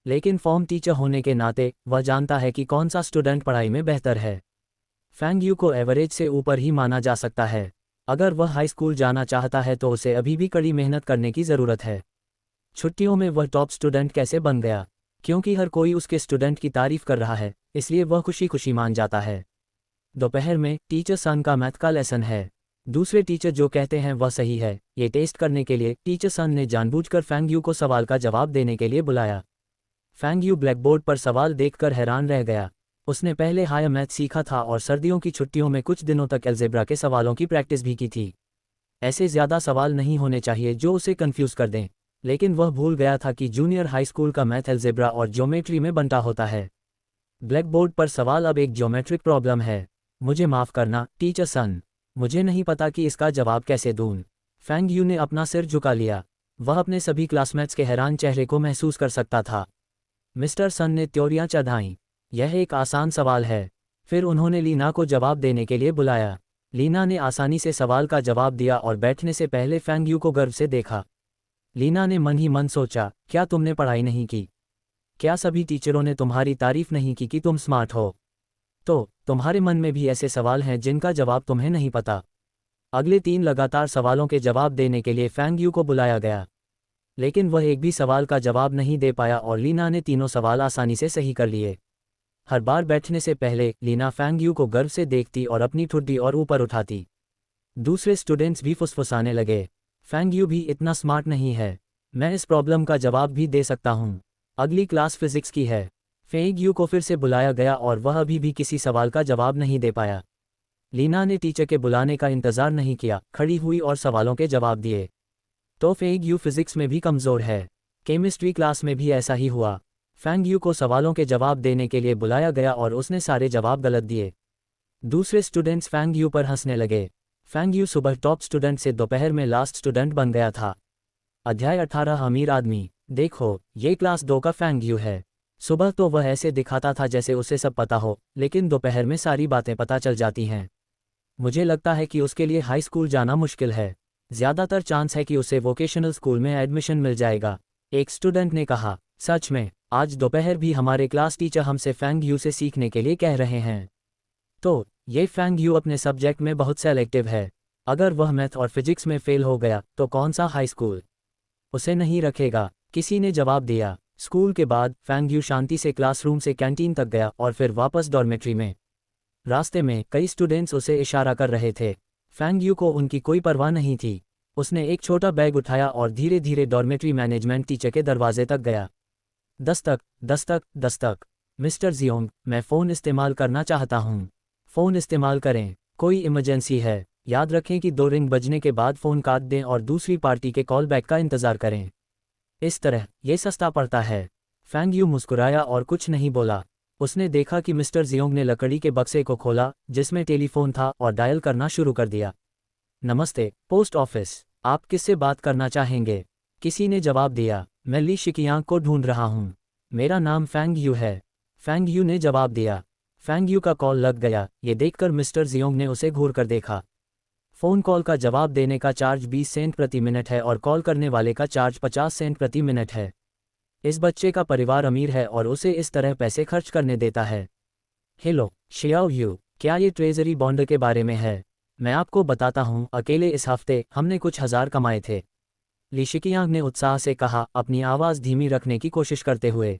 लेकिन फॉर्म टीचर होने के नाते वह जानता है कि कौन सा स्टूडेंट पढ़ाई में बेहतर है। फैंग यू को एवरेज से ऊपर ही माना जा सकता है। अगर वह हाई स्कूल जाना चाहता है तो उसे अभी भी कड़ी मेहनत करने की ज़रूरत है। छुट्टियों में वह टॉप स्टूडेंट कैसे बन गया? क्योंकि हर कोई उसके स्टूडेंट की तारीफ कर रहा है, इसलिए वह खुशी खुशी मान जाता है। दोपहर में टीचर सन का मैथ का लेसन है। दूसरे टीचर जो कहते हैं वह सही है। ये टेस्ट करने के लिए टीचर सन ने जानबूझकर फैंग यू को सवाल का जवाब देने के लिए बुलाया। फैंग यू ब्लैकबोर्ड पर सवाल देखकर हैरान रह गया। उसने पहले हायर मैथ सीखा था और सर्दियों की छुट्टियों में कुछ दिनों तक अलजेब्रा के सवालों की प्रैक्टिस भी की थी। ऐसे ज़्यादा सवाल नहीं होने चाहिए जो उसे कंफ्यूज कर दें, लेकिन वह भूल गया था कि जूनियर हाई स्कूल का मैथ अलजेब्रा और ज्योमेट्री में बंटा होता है। ब्लैकबोर्ड पर सवाल अब एक ज्योमेट्रिक प्रॉब्लम है। मुझे माफ़ करना टीचर सन, मुझे नहीं पता कि इसका जवाब कैसे दूँ। फैंग यू ने अपना सिर झुका लिया। वह अपने सभी क्लासमेट्स के हैरान चेहरे को महसूस कर सकता था। मिस्टर सन ने त्योरियां चढ़ाईं। यह एक आसान सवाल है। फिर उन्होंने लीना को जवाब देने के लिए बुलाया। लीना ने आसानी से सवाल का जवाब दिया और बैठने से पहले फैंग यू को गर्व से देखा। लीना ने मन ही मन सोचा, क्या तुमने पढ़ाई नहीं की? क्या सभी टीचरों ने तुम्हारी तारीफ नहीं की कि तुम स्मार्ट हो? तो तुम्हारे मन में भी ऐसे सवाल हैं जिनका जवाब तुम्हें नहीं पता। अगले 3 लगातार सवालों के जवाब देने के लिए फैंग यू को बुलाया गया, लेकिन वह एक भी सवाल का जवाब नहीं दे पाया और लीना ने तीनों सवाल आसानी से सही कर लिए। हर बार बैठने से पहले लीना फैंग यू को गर्व से देखती और अपनी ठुड्डी और ऊपर उठाती। दूसरे स्टूडेंट्स भी फुसफुसाने लगे, फैंग यू भी इतना स्मार्ट नहीं है, मैं इस प्रॉब्लम का जवाब भी दे सकता हूँ। अगली क्लास फिजिक्स की है। फैंग यू को फिर से बुलाया गया और वह अभी भी किसी सवाल का जवाब नहीं दे पाया। लीना ने टीचर के बुलाने का इंतज़ार नहीं किया, खड़ी हुई और सवालों के जवाब दिए। तो फैंग यू फिजिक्स में भी कमज़ोर है। केमिस्ट्री क्लास में भी ऐसा ही हुआ। फैंग यू को सवालों के जवाब देने के लिए बुलाया गया और उसने सारे जवाब गलत दिए। दूसरे स्टूडेंट्स फैंग यू पर हंसने लगे। फैंग यू सुबह टॉप स्टूडेंट से दोपहर में लास्ट स्टूडेंट बन गया था। अध्याय 18 अमीर आदमी। देखो, ये क्लास 2 का फैंग यू है। सुबह तो वह ऐसे दिखाता था जैसे उसे सब पता हो, लेकिन दोपहर में सारी बातें पता चल जाती हैं। मुझे लगता है कि उसके लिए हाई स्कूल जाना मुश्किल है। ज़्यादातर चांस है कि उसे वोकेशनल स्कूल में एडमिशन मिल जाएगा। एक स्टूडेंट ने कहा, सच में, आज दोपहर भी हमारे क्लास टीचर हमसे फैंग यू से सीखने के लिए कह रहे हैं। तो ये फैंग यू अपने सब्जेक्ट में बहुत सेलेक्टिव है। अगर वह मैथ और फिजिक्स में फेल हो गया तो कौन सा हाई स्कूल उसे नहीं रखेगा? किसी ने जवाब दिया। स्कूल के बाद फैंग यू शांति से क्लासरूम से कैंटीन तक गया और फिर वापस डॉर्मेट्री में। रास्ते में कई स्टूडेंट्स उसे इशारा कर रहे थे। फैंग यू को उनकी कोई परवाह नहीं थी। उसने एक छोटा बैग उठाया और धीरे धीरे डॉर्मेट्री मैनेजमेंट टीचर के दरवाजे तक गया। दस्तक दस्तक दस्तक। मिस्टर जियोंग, मैं फ़ोन इस्तेमाल करना चाहता हूँ। फ़ोन इस्तेमाल करें, कोई इमरजेंसी है? याद रखें कि 2 रिंग बजने के बाद फ़ोन काट दें और दूसरी पार्टी के कॉल बैक का इंतज़ार करें। इस तरह ये सस्ता पड़ता है। फैंग यू मुस्कुराया और कुछ नहीं बोला। उसने देखा कि मिस्टर जियोंग ने लकड़ी के बक्से को खोला जिसमें टेलीफोन था और डायल करना शुरू कर दिया। नमस्ते, पोस्ट ऑफिस, आप किससे बात करना चाहेंगे? किसी ने जवाब दिया, मैं ली शिकियांग को ढूंढ रहा हूँ। मेरा नाम फैंग यू है। फैंग यू ने जवाब दिया। फैंग यू का कॉल लग गया। ये देखकर मिस्टर जियोंग ने उसे घूर कर देखा। फ़ोन कॉल का जवाब देने का चार्ज 20 सेंट प्रति मिनट है और कॉल करने वाले का चार्ज 50 सेंट प्रति मिनट है। इस बच्चे का परिवार अमीर है और उसे इस तरह पैसे खर्च करने देता है। हेलो शियाओ यू, क्या ये ट्रेजरी बॉन्ड के बारे में है? मैं आपको बताता हूँ, अकेले इस हफ्ते हमने कुछ हज़ार कमाए थे। ली शिकियांग ने उत्साह से कहा, अपनी आवाज़ धीमी रखने की कोशिश करते हुए।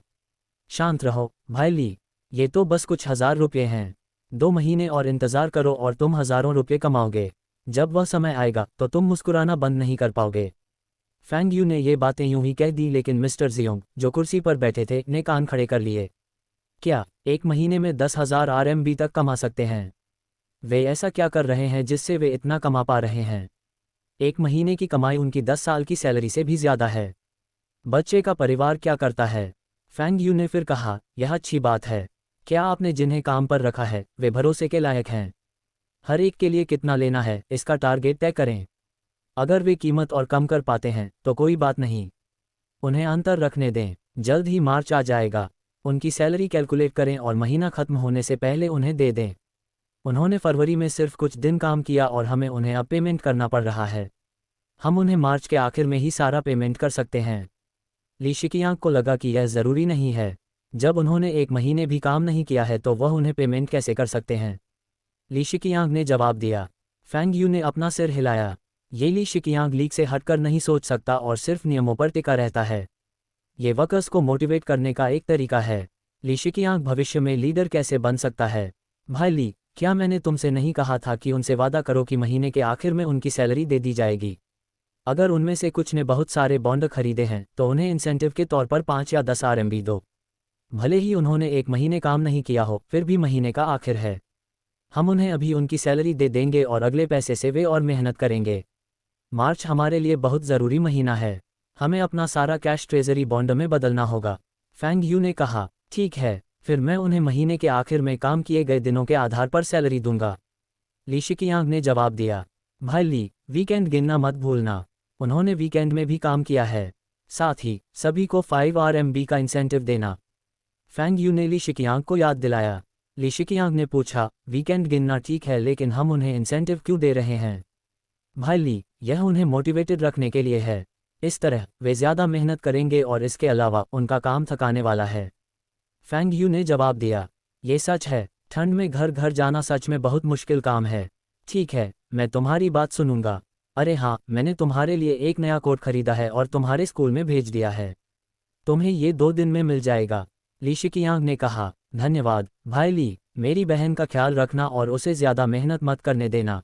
शांत रहो भाई ली, ये तो बस कुछ हज़ार रुपये हैं। 2 महीने और इंतज़ार करो और तुम हज़ारों रुपये कमाओगे। जब वह समय आएगा तो तुम मुस्कुराना बंद नहीं कर पाओगे। फैंग यू ने ये बातें यूं ही कह दी, लेकिन मिस्टर जियोंग जो कुर्सी पर बैठे थे ने कान खड़े कर लिए। क्या 1 महीने में 10,000 RMB तक कमा सकते हैं? वे ऐसा क्या कर रहे हैं जिससे वे इतना कमा पा रहे हैं? 1 महीने की कमाई उनकी 10 साल की सैलरी से भी ज़्यादा है। बच्चे का परिवार क्या करता है? फैंग यू ने फिर कहा, यह अच्छी बात है। क्या आपने जिन्हें काम पर रखा है वे भरोसे के लायक हैं? हर एक के लिए कितना लेना है इसका टारगेट तय करें। अगर वे कीमत और कम कर पाते हैं तो कोई बात नहीं, उन्हें अंतर रखने दें। जल्द ही मार्च आ जाएगा। उनकी सैलरी कैलकुलेट करें और महीना खत्म होने से पहले उन्हें दे दें। उन्होंने फरवरी में सिर्फ कुछ दिन काम किया और हमें उन्हें अब पेमेंट करना पड़ रहा है। हम उन्हें मार्च के आखिर में ही सारा पेमेंट कर सकते हैं। ली शिकियांग को लगा कि यह ज़रूरी नहीं है। जब उन्होंने 1 महीने भी काम नहीं किया है तो वह उन्हें पेमेंट कैसे कर सकते हैं? ली शिकियांग ने जवाब दिया। फैंग यू ने अपना सिर हिलाया। ये ली शिकियांग लीग से हटकर नहीं सोच सकता और सिर्फ नियमों पर टिका रहता है। ये वर्कर्स को मोटिवेट करने का एक तरीका है। ली शिकियांग भविष्य में लीडर कैसे बन सकता है? भाई ली, क्या मैंने तुमसे नहीं कहा था कि उनसे वादा करो कि महीने के आखिर में उनकी सैलरी दे दी जाएगी? अगर उनमें से कुछ ने बहुत सारे बॉन्ड खरीदे हैं तो उन्हें इंसेंटिव के तौर पर 5 या 10 RMB दो। भले ही उन्होंने एक महीने काम नहीं किया हो, फिर भी महीने का आखिर है। हम उन्हें अभी उनकी सैलरी दे देंगे और अगले पैसे से वे और मेहनत करेंगे। मार्च हमारे लिए बहुत ज़रूरी महीना है। हमें अपना सारा कैश ट्रेजरी बॉन्ड में बदलना होगा। फैंग यू ने कहा, ठीक है, फिर मैं उन्हें महीने के आखिर में काम किए गए दिनों के आधार पर सैलरी दूंगा। ली शिकियांग ने जवाब दिया, भाई ली, वीकेंड गिनना मत भूलना। उन्होंने वीकेंड में भी काम किया है। साथ ही सभी को 5 RMB का इंसेंटिव देना। फैंग यू ने ली शिकियांग को याद दिलाया। ली शिकियांग ने पूछा, वीकेंड गिनना ठीक है, लेकिन हम उन्हें इंसेंटिव क्यों दे रहे हैं? भाई ली, यह उन्हें मोटिवेटेड रखने के लिए है। इस तरह वे ज़्यादा मेहनत करेंगे और इसके अलावा उनका काम थकाने वाला है। फैंग यू ने जवाब दिया, ये सच है, ठंड में घर घर जाना सच में बहुत मुश्किल काम है। ठीक है, मैं तुम्हारी बात सुनूंगा। अरे हाँ, मैंने तुम्हारे लिए एक नया कोट खरीदा है और तुम्हारे स्कूल में भेज दिया है। तुम्हें ये 2 दिन में मिल जाएगा। ली शिकियांग ने कहा, धन्यवाद भाई ली, मेरी बहन का ख्याल रखना और उसे ज़्यादा मेहनत मत करने देना।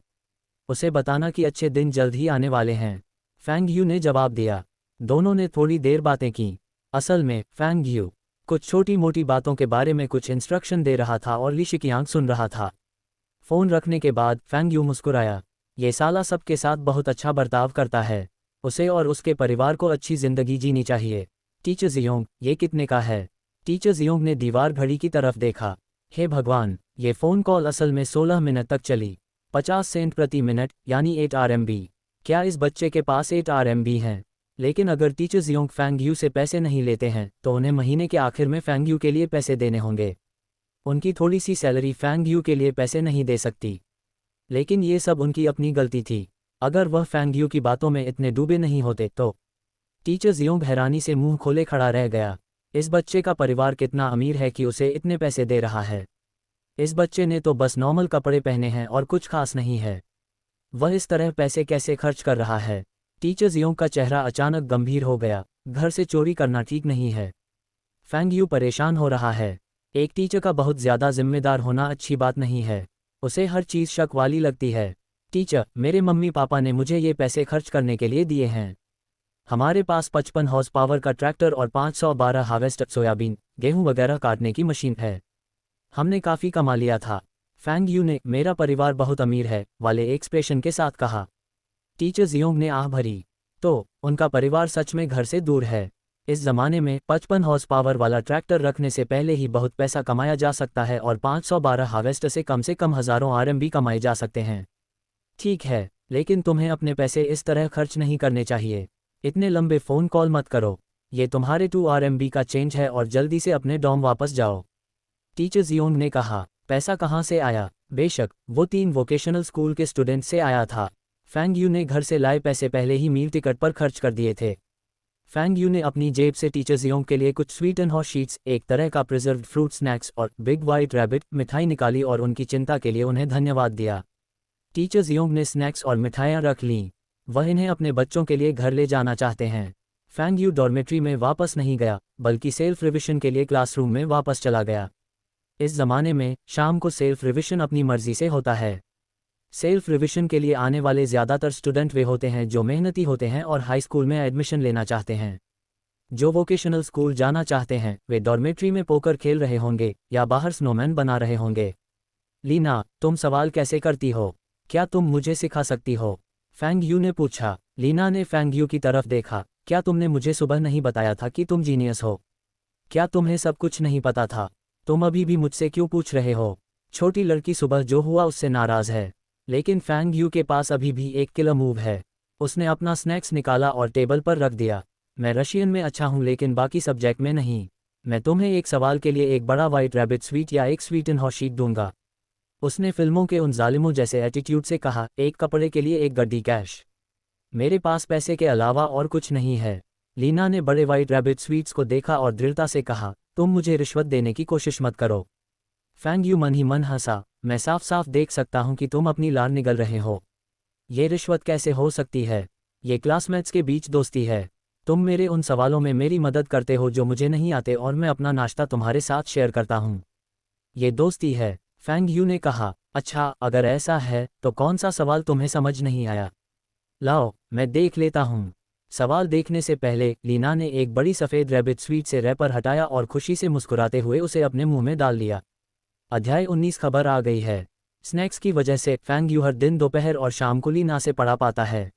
उसे बताना कि अच्छे दिन जल्द ही आने वाले हैं। फैंग यू ने जवाब दिया। दोनों ने थोड़ी देर बातें की। असल में फैंग यू कुछ छोटी मोटी बातों के बारे में कुछ इंस्ट्रक्शन दे रहा था और ली शिकियांग सुन रहा था। फ़ोन रखने के बाद फैंग यू मुस्कुराया। ये साला सबके साथ बहुत अच्छा बर्ताव करता है। उसे और उसके परिवार को अच्छी ज़िंदगी जीनी चाहिए। टीचर जियोंग, ये कितने का है? टीचर जियोंग ने दीवार घड़ी की तरफ देखा। हे भगवान, ये फ़ोन कॉल असल में 16 मिनट तक चली। 50 सेंट प्रति मिनट, यानी 8 RMB। क्या इस बच्चे के पास 8 RMB हैं? लेकिन अगर टीचर जियोंग फैंग यू से पैसे नहीं लेते हैं तो उन्हें महीने के आखिर में फैंग यू के लिए पैसे देने होंगे। उनकी थोड़ी सी सैलरी फैंग यू के लिए पैसे नहीं दे सकती। लेकिन ये सब उनकी अपनी गलती थी। अगर वह फैंग यू की बातों में इतने डूबे नहीं होते तो। टीचर जियोंग हैरानी से मुंह खोले खड़ा रह गया। इस बच्चे का परिवार कितना अमीर है कि उसे इतने पैसे दे रहा है। इस बच्चे ने तो बस नॉर्मल कपड़े पहने हैं और कुछ खास नहीं है। वह इस तरह पैसे कैसे खर्च कर रहा है? टीचर जियोंग का चेहरा अचानक गंभीर हो गया। घर से चोरी करना ठीक नहीं है। फैंग यू परेशान हो रहा है। एक टीचर का बहुत ज़्यादा जिम्मेदार होना अच्छी बात नहीं है। उसे हर चीज़ शक वाली लगती है। टीचर, मेरे मम्मी पापा ने मुझे ये पैसे खर्च करने के लिए दिए हैं। हमारे पास 55 हॉर्स पावर का ट्रैक्टर और 512 हार्वेस्टर सोयाबीन, गेहूं वगैरह काटने की मशीन है। हमने काफ़ी कमा लिया था। फैंग यू ने मेरा परिवार बहुत अमीर है वाले एक्सप्रेशन के साथ कहा। टीचर जियोंग ने आह भरी। तो उनका परिवार सच में घर से दूर है। इस ज़माने में 55 हॉर्स पावर वाला ट्रैक्टर रखने से पहले ही बहुत पैसा कमाया जा सकता है और 512 हार्वेस्टर से कम हज़ारों RMB कमाए जा सकते हैं। ठीक है, लेकिन तुम्हें अपने पैसे इस तरह खर्च नहीं करने चाहिए। इतने लंबे फ़ोन कॉल मत करो। ये तुम्हारे 2 RMB का चेंज है और जल्दी से अपने डॉम वापस जाओ। टीचर जियोंग ने कहा, पैसा कहाँ से आया? बेशक, वो 3 वोकेशनल स्कूल के स्टूडेंट से आया था। फैंग यू ने घर से लाए पैसे पहले ही मील टिकट पर खर्च कर दिए थे। फैंग यू ने अपनी जेब से टीचर जियोंग के लिए कुछ स्वीट एंड हॉट शीट्स, एक तरह का प्रिजर्व्ड फ्रूट स्नैक्स और बिग वाइट रैबिट मिठाई निकाली और उनकी चिंता के लिए उन्हें धन्यवाद दिया। टीचर जियोंग ने स्नैक्स और मिठाइयाँ रख लीं। वह इन्हें अपने बच्चों के लिए घर ले जाना चाहते हैं। फैंग यू डॉर्मेट्री में वापस नहीं गया, बल्कि सेल्फ रिविजन के लिए क्लासरूम में वापस चला गया। इस ज़माने में शाम को सेल्फ रिविजन अपनी मर्जी से होता है। सेल्फ रिविजन के लिए आने वाले ज़्यादातर स्टूडेंट वे होते हैं जो मेहनती होते हैं और हाई स्कूल में एडमिशन लेना चाहते हैं। जो वोकेशनल स्कूल जाना चाहते हैं वे डॉर्मेट्री में पोकर खेल रहे होंगे या बाहर स्नोमैन बना रहे होंगे। लीना, तुम सवाल कैसे करती हो? क्या तुम मुझे सिखा सकती हो? फैंग यू ने पूछा। लीना ने फैंग यू की तरफ देखा। क्या तुमने मुझे सुबह नहीं बताया था कि तुम जीनियस हो? क्या तुम्हें सब कुछ नहीं पता था? तुम अभी भी मुझसे क्यों पूछ रहे हो? छोटी लड़की सुबह जो हुआ उससे नाराज़ है। लेकिन फैंग यू के पास अभी भी एक किलर मूव है। उसने अपना स्नैक्स निकाला और टेबल पर रख दिया। मैं रशियन में अच्छा हूँ लेकिन बाकी सब्जेक्ट में नहीं। मैं तुम्हें एक सवाल के लिए एक बड़ा वाइट रैबिट स्वीट या एक स्वीट एंड हॉट शीट दूंगा। उसने फिल्मों के उन जालिमों जैसे एटीट्यूड से कहा, एक कपड़े के लिए एक गड्डी कैश। मेरे पास पैसे के अलावा और कुछ नहीं है। लीना ने बड़े वाइट रैबिट स्वीट्स को देखा और दृढ़ता से कहा, तुम मुझे रिश्वत देने की कोशिश मत करो। फैंग यू मन ही मन हंसा। मैं साफ साफ देख सकता हूं कि तुम अपनी लार निगल रहे हो। ये रिश्वत कैसे हो सकती है? ये क्लासमेट्स के बीच दोस्ती है। तुम मेरे उन सवालों में मेरी मदद करते हो जो मुझे नहीं आते और मैं अपना नाश्ता तुम्हारे साथ शेयर करता हूँ। ये दोस्ती है, फैंग यू ने कहा। अच्छा, अगर ऐसा है तो कौन सा सवाल तुम्हें समझ नहीं आया? लाओ, मैं देख लेता हूँ। सवाल देखने से पहले लीना ने एक बड़ी सफ़ेद रैबिट स्वीट से रैपर हटाया और खुशी से मुस्कुराते हुए उसे अपने मुंह में डाल लिया। अध्याय 19 खबर आ गई है। स्नैक्स की वजह से फैंग यू हर दिन दोपहर और शाम को लीना से पढ़ा पाता है।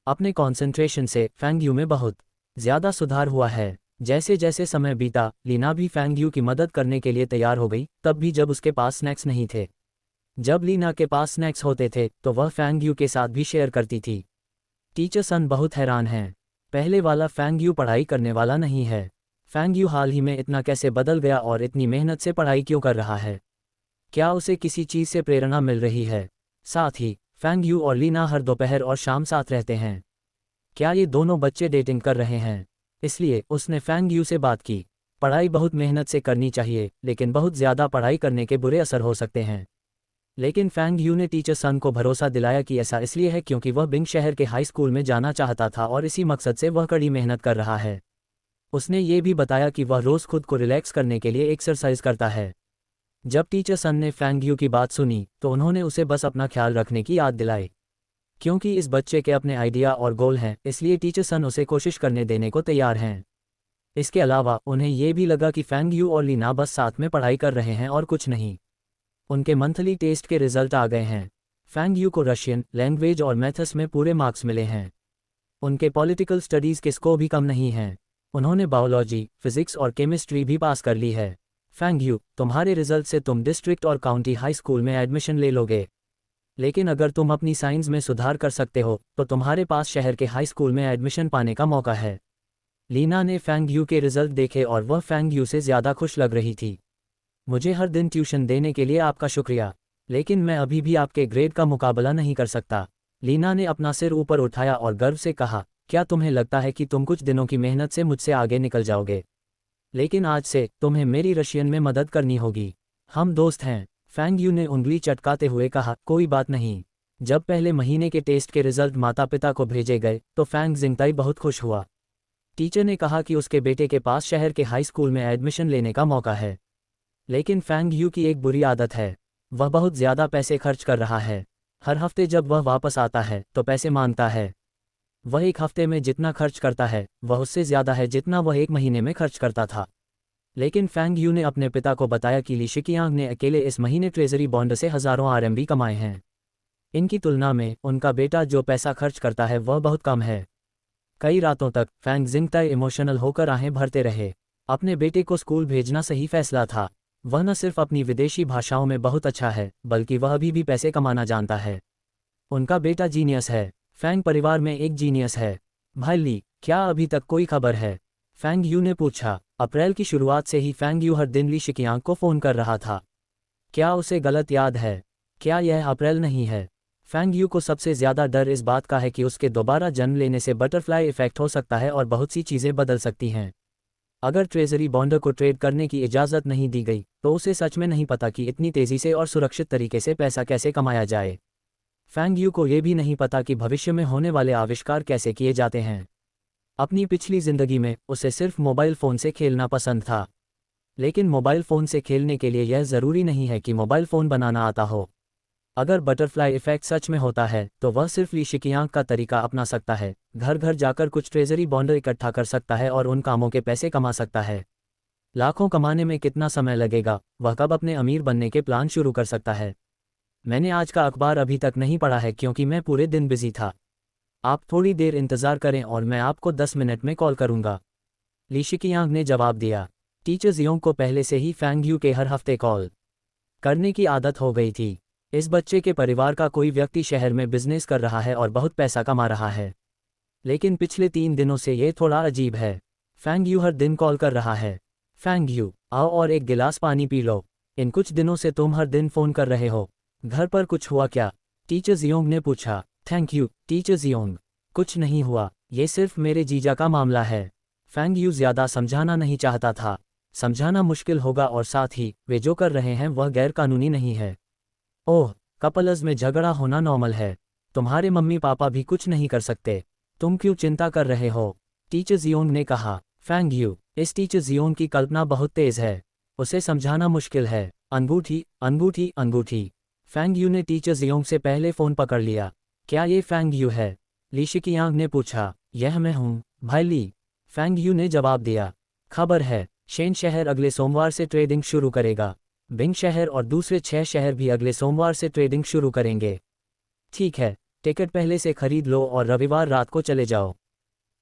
अपने कंसंट्रेशन से फैंग यू में बहुत ज़्यादा सुधार हुआ है। जैसे जैसे समय बीता, लीना भी फैंग यू की मदद करने के लिए तैयार हो गई, तब भी जब उसके पास स्नैक्स नहीं थे। जब लीना के पास स्नैक्स होते थे तो वह फैंग यू के साथ भी शेयर करती थी। टीचर सन बहुत हैरान हैं। पहले वाला फैंग यू पढ़ाई करने वाला नहीं है। फैंग यू हाल ही में इतना कैसे बदल गया और इतनी मेहनत से पढ़ाई क्यों कर रहा है? क्या उसे किसी चीज़ से प्रेरणा मिल रही है? साथ ही फैंग यू और लीना हर दोपहर और शाम साथ रहते हैं। क्या ये दोनों बच्चे डेटिंग कर रहे हैं? इसलिए उसने फैंग यू से बात की। पढ़ाई बहुत मेहनत से करनी चाहिए, लेकिन बहुत ज़्यादा पढ़ाई करने के बुरे असर हो सकते हैं। लेकिन फैंग यू ने टीचर सन को भरोसा दिलाया कि ऐसा इसलिए है क्योंकि वह बिंग शहर के हाई स्कूल में जाना चाहता था और इसी मकसद से वह कड़ी मेहनत कर रहा है। उसने ये भी बताया कि वह रोज़ खुद को रिलैक्स करने के लिए एक्सरसाइज करता है। जब टीचर सन ने फैंग यू की बात सुनी तो उन्होंने उसे बस अपना ख्याल रखने की याद दिलाई। क्योंकि इस बच्चे के अपने आइडिया और गोल हैं, इसलिए टीचर सन उसे कोशिश करने देने को तैयार हैं। इसके अलावा उन्हें ये भी लगा कि फैंग यू और लीना बस साथ में पढ़ाई कर रहे हैं और कुछ नहीं। उनके मंथली टेस्ट के रिजल्ट आ गए हैं। फैंग यू को रशियन लैंग्वेज और मैथ्स में पूरे मार्क्स मिले हैं। उनके पॉलिटिकल स्टडीज़ के स्कोर भी कम नहीं हैं। उन्होंने बायोलॉजी, फिजिक्स और केमिस्ट्री भी पास कर ली है। फैंग यू, तुम्हारे रिजल्ट से तुम डिस्ट्रिक्ट और काउंटी हाई स्कूल में एडमिशन ले लोगे। लेकिन अगर तुम अपनी साइंस में सुधार कर सकते हो तो तुम्हारे पास शहर के हाई स्कूल में एडमिशन पाने का मौका है। लीना ने फैंग यू के रिजल्ट देखे और वह फैंग यू से ज़्यादा खुश लग रही थी। मुझे हर दिन ट्यूशन देने के लिए आपका शुक्रिया, लेकिन मैं अभी भी आपके ग्रेड का मुकाबला नहीं कर सकता। लीना ने अपना सिर ऊपर उठाया और गर्व से कहा, क्या तुम्हें लगता है कि तुम कुछ दिनों की मेहनत से मुझसे आगे निकल जाओगे? लेकिन आज से तुम्हें मेरी रशियन में मदद करनी होगी। हम दोस्त हैं। फैंग यू ने उंगली चटकाते हुए कहा, कोई बात नहीं। जब पहले महीने के टेस्ट के रिजल्ट माता पिता को भेजे गए तो फैंग जिंगताई बहुत खुश हुआ। टीचर ने कहा कि उसके बेटे के पास शहर के हाई स्कूल में एडमिशन लेने का मौका है। लेकिन फैंग यू की एक बुरी आदत है। वह बहुत ज़्यादा पैसे खर्च कर रहा है। हर हफ्ते जब वह वापस आता है तो पैसे मांगता है। वह एक हफ्ते में जितना खर्च करता है वह उससे ज़्यादा है जितना वह एक महीने में खर्च करता था। लेकिन फैंग यू ने अपने पिता को बताया कि ली शिकियांग ने अकेले इस महीने ट्रेजरी बॉन्ड से हज़ारों RMB कमाए हैं। इनकी तुलना में उनका बेटा जो पैसा खर्च करता है वह बहुत कम है। कई रातों तक फैंग जिंगताई इमोशनल होकर आहें भरते रहे। अपने बेटे को स्कूल भेजना सही फैसला था। वह न सिर्फ अपनी विदेशी भाषाओं में बहुत अच्छा है, बल्कि वह अभी भी पैसे कमाना जानता है। उनका बेटा जीनियस है। फैंग परिवार में एक जीनियस है। भाई ली, क्या अभी तक कोई खबर है? फैंग यू ने पूछा। अप्रैल की शुरुआत से ही फैंग यू हर दिन ली शिकियांग को फ़ोन कर रहा था। क्या उसे गलत याद है? क्या यह अप्रैल नहीं है? फैंग यू को सबसे ज़्यादा डर इस बात का है कि उसके दोबारा जन्म लेने से बटरफ्लाई इफेक्ट हो सकता है और बहुत सी चीज़ें बदल सकती हैं। अगर ट्रेजरी बॉन्ड को ट्रेड करने की इजाज़त नहीं दी गई तो उसे सच में नहीं पता कि इतनी तेज़ी से और सुरक्षित तरीके से पैसा कैसे कमाया जाए। फैंग यू को ये भी नहीं पता कि भविष्य में होने वाले आविष्कार कैसे किए जाते हैं। अपनी पिछली ज़िंदगी में उसे सिर्फ मोबाइल फ़ोन से खेलना पसंद था। लेकिन मोबाइल फ़ोन से खेलने के लिए यह ज़रूरी नहीं है कि मोबाइल फ़ोन बनाना आता हो। अगर बटरफ्लाई इफेक्ट सच में होता है तो वह सिर्फ ली शिकियांग का तरीका अपना सकता है। घर घर जाकर कुछ ट्रेजरी बॉन्ड इकट्ठा कर सकता है और उन कामों के पैसे कमा सकता है। लाखों कमाने में कितना समय लगेगा, वह कब अपने अमीर बनने के प्लान शुरू कर सकता है? मैंने आज का अखबार अभी तक नहीं पढ़ा है क्योंकि मैं पूरे दिन बिजी था। आप थोड़ी देर इंतज़ार करें और मैं आपको 10 मिनट में कॉल करूंगा। ली शिकियांग ने जवाब दिया। टीचर जियोंग को पहले से ही फैंग यू के हर हफ्ते कॉल करने की आदत हो गई थी। इस बच्चे के परिवार का कोई व्यक्ति शहर में बिजनेस कर रहा है और बहुत पैसा कमा रहा है। लेकिन पिछले 3 दिनों से ये थोड़ा अजीब है। फैंग यू हर दिन कॉल कर रहा है। फैंग यू, आओ और एक गिलास पानी पी लो। इन कुछ दिनों से तुम हर दिन फ़ोन कर रहे हो। घर पर कुछ हुआ क्या? टीचर जियोंग ने पूछा। थैंक यू टीचर जियोंग, कुछ नहीं हुआ, ये सिर्फ मेरे जीजा का मामला है। फैंग यू ज़्यादा समझाना नहीं चाहता था। समझाना मुश्किल होगा और साथ ही वे जो कर रहे हैं वह गैर कानूनी नहीं है। ओह, कपल्स में झगड़ा होना नॉर्मल है। तुम्हारे मम्मी पापा भी कुछ नहीं कर सकते, तुम क्यों चिंता कर रहे हो? टीचर जियोंग ने कहा। फैंग यू, इस टीचर जियोंग की कल्पना बहुत तेज है, उसे समझाना मुश्किल है। अंगूठी अंगूठी अंगूठी। फैंग यू ने टीचर जियोंग से पहले फ़ोन पकड़ लिया। क्या ये फैंग यू है? ली शिकियांग ने पूछा। यह मैं हूँ, भाई ली, फैंग यू ने जवाब दिया। खबर है, शेन शहर अगले सोमवार से ट्रेडिंग शुरू करेगा। बिंग शहर और दूसरे 6 शहर भी अगले सोमवार से ट्रेडिंग शुरू करेंगे। ठीक है, टिकट पहले से खरीद लो और रविवार रात को चले जाओ।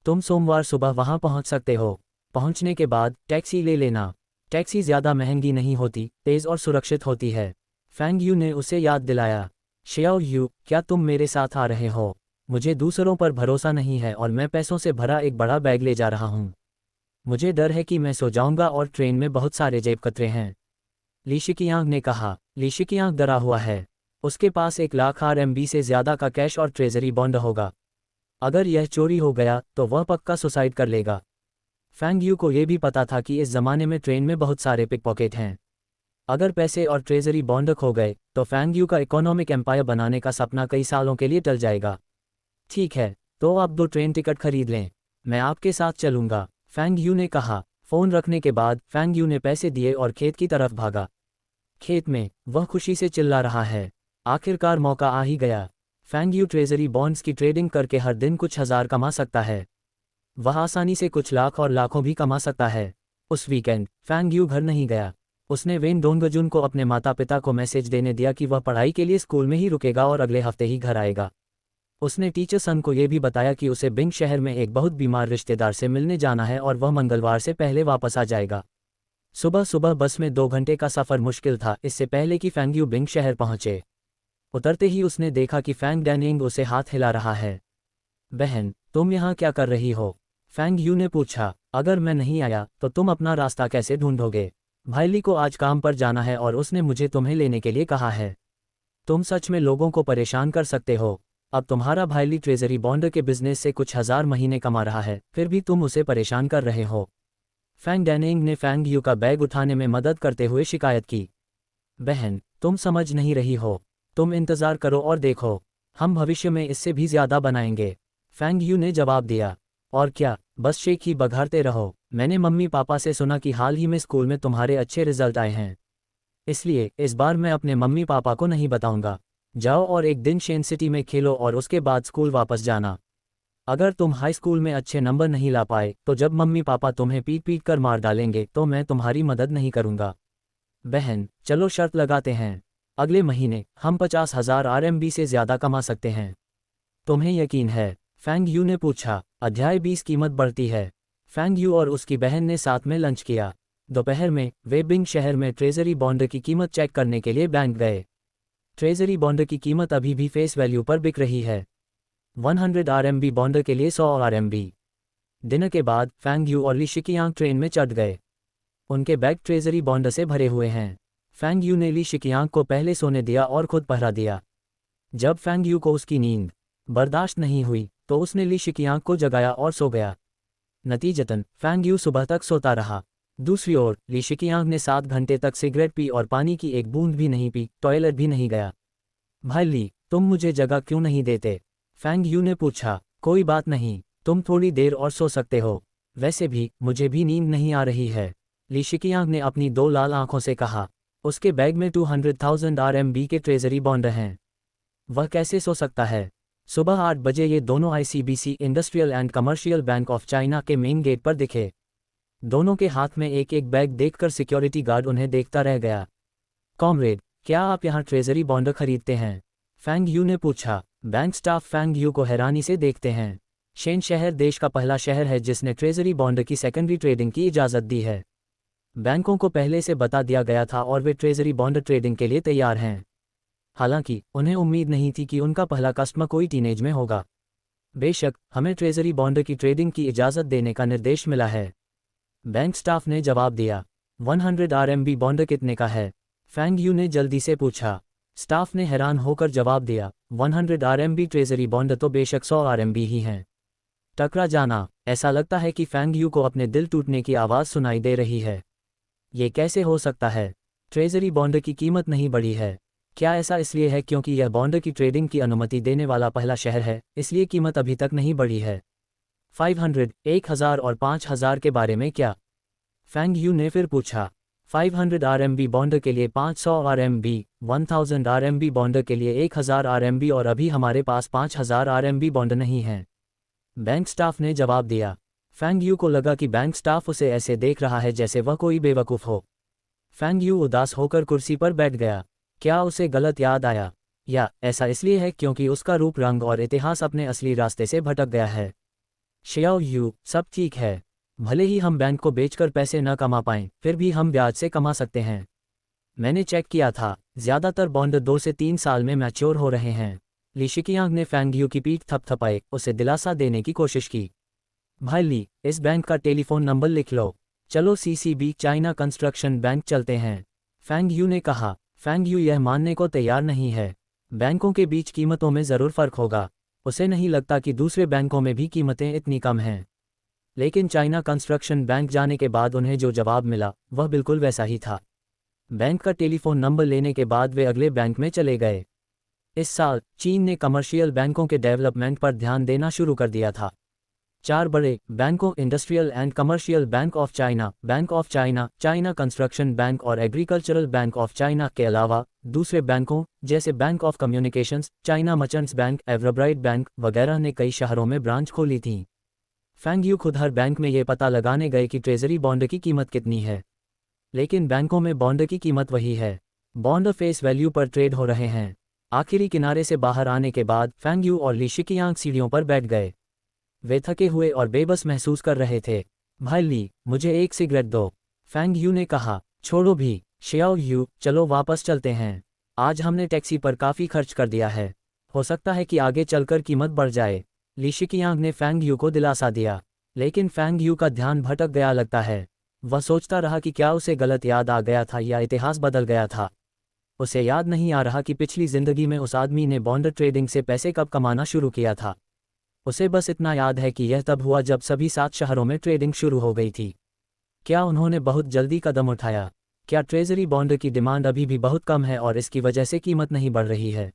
तुम सोमवार सुबह वहां पहुंच सकते हो। पहुंचने के बाद टैक्सी ले लेना। टैक्सी ज़्यादा महंगी नहीं होती, तेज़ और सुरक्षित होती है। फैंग यू ने उसे याद दिलाया। शियाओ यू, क्या तुम मेरे साथ आ रहे हो? मुझे दूसरों पर भरोसा नहीं है और मैं पैसों से भरा एक बड़ा बैग ले जा रहा हूँ। मुझे डर है कि मैं सो जाऊंगा और ट्रेन में बहुत सारे जेब कतरे हैं। ली शिकियांग ने कहा। ली शिकियांग डरा हुआ है। उसके पास 1 लाख RMB से ज़्यादा का कैश और ट्रेजरी बॉन्ड होगा। अगर यह चोरी हो गया तो वह पक्का सुसाइड कर लेगा। फैंग यू को यह भी पता था कि इस ज़माने में ट्रेन में बहुत सारे पिकपॉकेट हैं। अगर पैसे और ट्रेजरी बॉन्ड खो गए तो फैंग यू का इकोनॉमिक एम्पायर बनाने का सपना कई सालों के लिए टल जाएगा। ठीक है, तो आप 2 ट्रेन टिकट खरीद लें, मैं आपके साथ चलूंगा, फैंग यू ने कहा। फ़ोन रखने के बाद फैंग यू ने पैसे दिए और खेत की तरफ भागा। खेत में वह खुशी से चिल्ला रहा है। आखिरकार मौका आ ही गया। फैंग यू ट्रेजरी बॉन्ड्स की ट्रेडिंग करके हर दिन कुछ हज़ार कमा सकता है। वह आसानी से कुछ लाख और लाखों भी कमा सकता है। उस वीकेंड फैंग यू घर नहीं गया। उसने वेन डोंगजुन को अपने माता पिता को मैसेज देने दिया कि वह पढ़ाई के लिए स्कूल में ही रुकेगा और अगले हफ्ते ही घर आएगा। उसने टीचर सन को यह भी बताया कि उसे बिंग शहर में एक बहुत बीमार रिश्तेदार से मिलने जाना है और वह मंगलवार से पहले वापस आ जाएगा। सुबह सुबह बस में 2 घंटे का सफ़र मुश्किल था, इससे पहले कि फैंग यू बिंग शहर पहुंचे। उतरते ही उसने देखा कि फैंग डैनिंग उसे हाथ हिला रहा है। बहन, तुम यहाँ क्या कर रही हो? फैंग यू ने पूछा। अगर मैं नहीं आया तो तुम अपना रास्ता कैसे ढूंढोगे? भाईली को आज काम पर जाना है और उसने मुझे तुम्हें लेने के लिए कहा है। तुम सच में लोगों को परेशान कर सकते हो। अब तुम्हारा भाईली ट्रेजरी बॉन्ड के बिजनेस से कुछ हज़ार महीने कमा रहा है, फिर भी तुम उसे परेशान कर रहे हो। फैंग डैनिंग ने फैंग यू का बैग उठाने में मदद करते हुए शिकायत की। बहन, तुम समझ नहीं रही हो। तुम इंतज़ार करो और देखो, हम भविष्य में इससे भी ज़्यादा बनाएंगे, फैंग यू ने जवाब दिया। और क्या, बस शेख ही बघारते रहो। मैंने मम्मी पापा से सुना कि हाल ही में स्कूल में तुम्हारे अच्छे रिजल्ट आए हैं, इसलिए इस बार मैं अपने मम्मी पापा को नहीं बताऊंगा। जाओ और एक दिन शेन सिटी में खेलो और उसके बाद स्कूल वापस जाना। अगर तुम हाई स्कूल में अच्छे नंबर नहीं ला पाए तो जब मम्मी पापा तुम्हें पीट पीट कर मार डालेंगे तो मैं तुम्हारी मदद नहीं करूंगा। बहन, चलो शर्त लगाते हैं, अगले महीने हम 50,000 RMB से ज़्यादा कमा सकते हैं। तुम्हें यकीन है? फैंग यू ने पूछा। अध्याय 20 कीमत बढ़ती है। फैंग यू और उसकी बहन ने साथ में लंच किया। दोपहर में वे बिंग शहर में ट्रेजरी बॉन्ड की कीमत चेक करने के लिए बैंक गए। ट्रेजरी बॉन्ड की कीमत अभी भी फेस वैल्यू पर बिक रही है। 100 RMB बॉन्ड के लिए 100 RMB। डिनर के बाद फैंग यू और ली शिकियांग ट्रेन में चढ़ गए। उनके बैग ट्रेजरी बॉन्ड से भरे हुए हैं। फैंग यू ने ली शिकियांग को पहले सोने दिया और खुद पहरा दिया। जब फैंग यू को उसकी नींद बर्दाश्त नहीं हुई तो उसने ली शिकियांग को जगाया और सो गया। नतीजतन फैंग यू सुबह तक सोता रहा। दूसरी ओर ली शिकियांग ने 7 घंटे तक सिगरेट पी और पानी की एक बूंद भी नहीं पी, टॉयलेट भी नहीं गया। भाई ली, तुम मुझे जगह क्यों नहीं देते? फैंग यू ने पूछा। कोई बात नहीं, तुम थोड़ी देर और सो सकते हो। वैसे भी मुझे भी नींद नहीं आ रही है, ली शिकियांग ने अपनी 2 लाल आंखों से कहा। उसके बैग में 200,000 RMB के ट्रेजरी बॉन्ड हैं। वह कैसे सो सकता है? सुबह 8 बजे ये दोनों ICBC industrial and commercial bank of China के मेन गेट पर दिखे। दोनों के हाथ में एक एक बैग देखकर सिक्योरिटी गार्ड उन्हें देखता रह गया। कॉमरेड, क्या आप यहाँ ट्रेजरी बॉन्ड खरीदते हैं? फैंग यू ने पूछा। बैंक स्टाफ फैंग यू को हैरानी से देखते हैं। शेन शहर देश का पहला शहर है जिसने ट्रेजरी बॉन्ड की सेकेंडरी ट्रेडिंग की इजाज़त दी है। बैंकों को पहले से बता दिया गया था और वे ट्रेजरी बॉन्ड ट्रेडिंग के लिए तैयार हैं। हालांकि उन्हें उम्मीद नहीं थी कि उनका पहला कस्टमर कोई टीनेज में होगा। बेशक, हमें ट्रेजरी बॉन्ड की ट्रेडिंग की इजाज़त देने का निर्देश मिला है, बैंक स्टाफ ने जवाब दिया। 100 RMB बॉन्ड कितने का है? फैंग यू ने जल्दी से पूछा। स्टाफ ने हैरान होकर जवाब दिया, 100 RMB ट्रेजरी बॉन्ड तो बेशक 100 RMB ही हैं। टकरा जाना। ऐसा लगता है कि फैंग यू को अपने दिल टूटने की आवाज़ सुनाई दे रही है। ये कैसे हो सकता है? ट्रेजरी बॉन्ड की कीमत नहीं बढ़ी है। क्या ऐसा इसलिए है क्योंकि यह बॉन्ड की ट्रेडिंग की अनुमति देने वाला पहला शहर है, इसलिए कीमत अभी तक नहीं बढ़ी है? 500, 1000 और 5000 के बारे में क्या? फैंग यू ने फिर पूछा। 500 RMB बॉन्ड के लिए 500 RMB, 1000 RMB बॉन्ड के लिए 1000 RMB और अभी हमारे पास 5000 RMB बॉन्ड नहीं है, बैंक स्टाफ ने जवाब दिया। फैंग यू को लगा कि बैंक स्टाफ उसे ऐसे देख रहा है जैसे वह कोई बेवकूफ़ हो। फैंग यू उदास होकर कुर्सी पर बैठ गया। क्या उसे गलत याद आया? या ऐसा इसलिए है क्योंकि उसका रूप रंग और इतिहास अपने असली रास्ते से भटक गया है? शियाओ यू, सब ठीक है। भले ही हम बैंक को बेचकर पैसे न कमा पाएं, फिर भी हम ब्याज से कमा सकते हैं। मैंने चेक किया था, ज़्यादातर बॉन्ड 2 से 3 साल में मैच्योर हो रहे हैं। ली शिकियांग ने फैंग यू की पीठ थपथपाई, उसे दिलासा देने की कोशिश की। भाई ली, इस बैंक का टेलीफोन नंबर लिख लो। चलो CCB चाइना कंस्ट्रक्शन बैंक चलते हैं, फैंग यू ने कहा। फैंग यू यह मानने को तैयार नहीं है। बैंकों के बीच कीमतों में ज़रूर फ़र्क होगा। उसे नहीं लगता कि दूसरे बैंकों में भी कीमतें इतनी कम हैं। लेकिन चाइना कंस्ट्रक्शन बैंक जाने के बाद उन्हें जो जवाब मिला वह बिल्कुल वैसा ही था। बैंक का टेलीफोन नंबर लेने के बाद वे अगले बैंक में चले गए। इस साल चीन ने कमर्शियल बैंकों के डेवलपमेंट पर ध्यान देना शुरू कर दिया था। 4 बड़े बैंकों industrial and commercial bank of China, bank of China, China construction bank और एग्रीकल्चरल बैंक ऑफ चाइना के अलावा दूसरे बैंकों जैसे bank of communications, China merchants bank, everbright bank वगैरह ने कई शहरों में ब्रांच खोली थीं। फैंग यू खुद हर बैंक में ये पता लगाने गए कि ट्रेजरी बॉन्ड की कीमत कितनी है। लेकिन बैंकों में बॉन्ड की कीमत वही है। बॉन्ड फेस वैल्यू पर ट्रेड हो रहे हैं। आखिरी किनारे से बाहर आने के बाद फैंग यू और ली शिकियांग सीढ़ियों पर बैठ गए। वे थके हुए और बेबस महसूस कर रहे थे। भाई ली, मुझे एक सिगरेट दो, फैंग यू ने कहा। छोड़ो भी, शियाओ यू, चलो वापस चलते हैं। आज हमने टैक्सी पर काफ़ी खर्च कर दिया है, हो सकता है कि आगे चलकर कीमत बढ़ जाए। ली शिकियांग ने फैंग यू को दिलासा दिया। लेकिन फैंग यू का ध्यान भटक गया लगता है। वह सोचता रहा कि क्या उसे गलत याद आ गया था या इतिहास बदल गया था। उसे याद नहीं आ रहा कि पिछली जिंदगी में उस आदमी ने बॉन्ड ट्रेडिंग से पैसे कब कमाना शुरू किया था। उसे बस इतना याद है कि यह तब हुआ जब सभी 7 शहरों में ट्रेडिंग शुरू हो गई थी। क्या उन्होंने बहुत जल्दी कदम उठाया? क्या ट्रेजरी बॉन्ड की डिमांड अभी भी बहुत कम है और इसकी वजह से कीमत नहीं बढ़ रही है?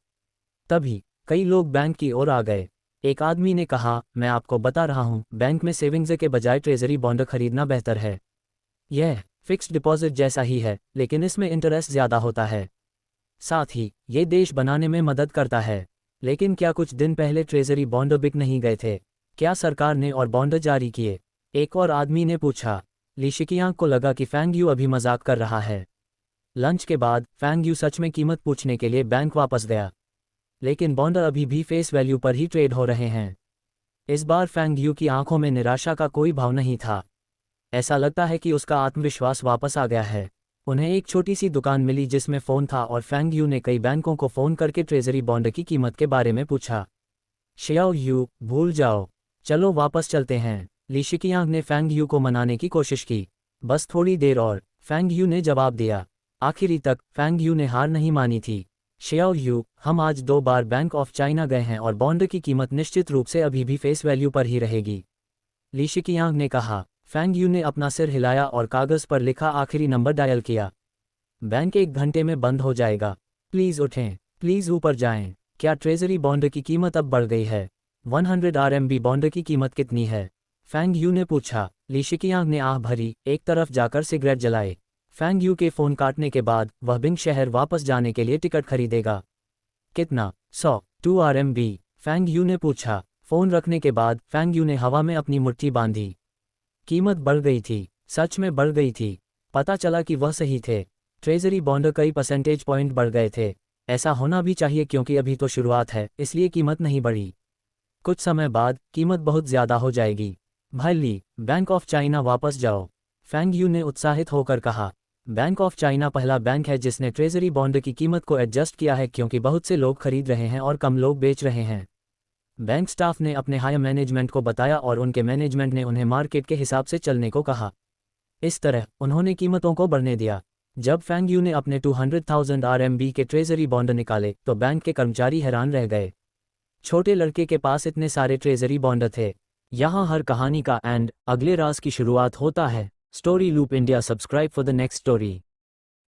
तभी कई लोग बैंक की ओर आ गए। एक आदमी ने कहा, मैं आपको बता रहा हूं, बैंक में सेविंग्स के बजाय ट्रेजरी बॉन्ड खरीदना बेहतर है। यह फिक्स्ड डिपॉजिट जैसा ही है, लेकिन इसमें इंटरेस्ट ज़्यादा होता है। साथ ही ये देश बनाने में मदद करता है। लेकिन क्या कुछ दिन पहले ट्रेजरी बॉन्ड बिक नहीं गए थे? क्या सरकार ने और बॉन्ड जारी किए? एक और आदमी ने पूछा। ली शिकियांग को लगा कि फैंग यू अभी मजाक कर रहा है। लंच के बाद फैंग यू सच में कीमत पूछने के लिए बैंक वापस गया। लेकिन बॉन्ड अभी भी फेस वैल्यू पर ही ट्रेड हो रहे हैं। इस बार फैंग यू की आंखों में निराशा का कोई भाव नहीं था। ऐसा लगता है कि उसका आत्मविश्वास वापस आ गया है। उन्हें एक छोटी सी दुकान मिली जिसमें फ़ोन था और फैंग यू ने कई बैंकों को फ़ोन करके ट्रेजरी बॉन्ड की कीमत के बारे में पूछा। शियाओ यू, भूल जाओ, चलो वापस चलते हैं। ली शिकियांग ने फैंग यू को मनाने की कोशिश की। बस थोड़ी देर और, फैंग यू ने जवाब दिया। आखिरी तक फैंग यू ने हार नहीं मानी थी। शियाओ यू, हम आज 2 बार बैंक ऑफ चाइना गए हैं और बॉन्ड की कीमत निश्चित रूप से अभी भी फेस वैल्यू पर ही रहेगी, ली शिकियांग ने कहा। फैंग यू ने अपना सिर हिलाया और कागज़ पर लिखा आखिरी नंबर डायल किया। बैंक 1 घंटे में बंद हो जाएगा। प्लीज़ उठें, प्लीज़ ऊपर जाएं। क्या ट्रेजरी बॉन्ड की कीमत अब बढ़ गई है? 100 RMB बॉन्ड की कीमत कितनी है? फैंग यू ने पूछा। ली शिकियांग ने आह भरी, एक तरफ जाकर सिगरेट जलाए। फैंग यू के फ़ोन काटने के बाद वह बिंग शहर वापस जाने के लिए टिकट खरीदेगा। कितना? 100, 2 RMB, फैंग यू ने पूछा। फ़ोन रखने के बाद फैंग यू ने हवा में अपनी मुट्ठी बांधी। कीमत बढ़ गई थी, सच में बढ़ गई थी। पता चला कि वह सही थे। ट्रेजरी बॉन्ड कई परसेंटेज पॉइंट बढ़ गए थे। ऐसा होना भी चाहिए क्योंकि अभी तो शुरुआत है, इसलिए कीमत नहीं बढ़ी। कुछ समय बाद कीमत बहुत ज़्यादा हो जाएगी। भाई ली, बैंक ऑफ चाइना वापस जाओ, फैंग यू ने उत्साहित होकर कहा। बैंक ऑफ चाइना पहला बैंक है जिसने ट्रेजरी बॉन्ड की कीमत को एडजस्ट किया है क्योंकि बहुत से लोग खरीद रहे हैं और कम लोग बेच रहे हैं। बैंक स्टाफ ने अपने हायर मैनेजमेंट को बताया और उनके मैनेजमेंट ने उन्हें मार्केट के हिसाब से चलने को कहा। इस तरह उन्होंने कीमतों को बढ़ने दिया। जब फैंग यू ने अपने 200,000 RMB के ट्रेजरी बॉन्ड निकाले तो बैंक के कर्मचारी हैरान रह गए। छोटे लड़के के पास इतने सारे ट्रेजरी बॉन्ड थे। यहाँ हर कहानी का एंड, अगले राज की शुरुआत होता है। Story loop India, subscribe for the next story.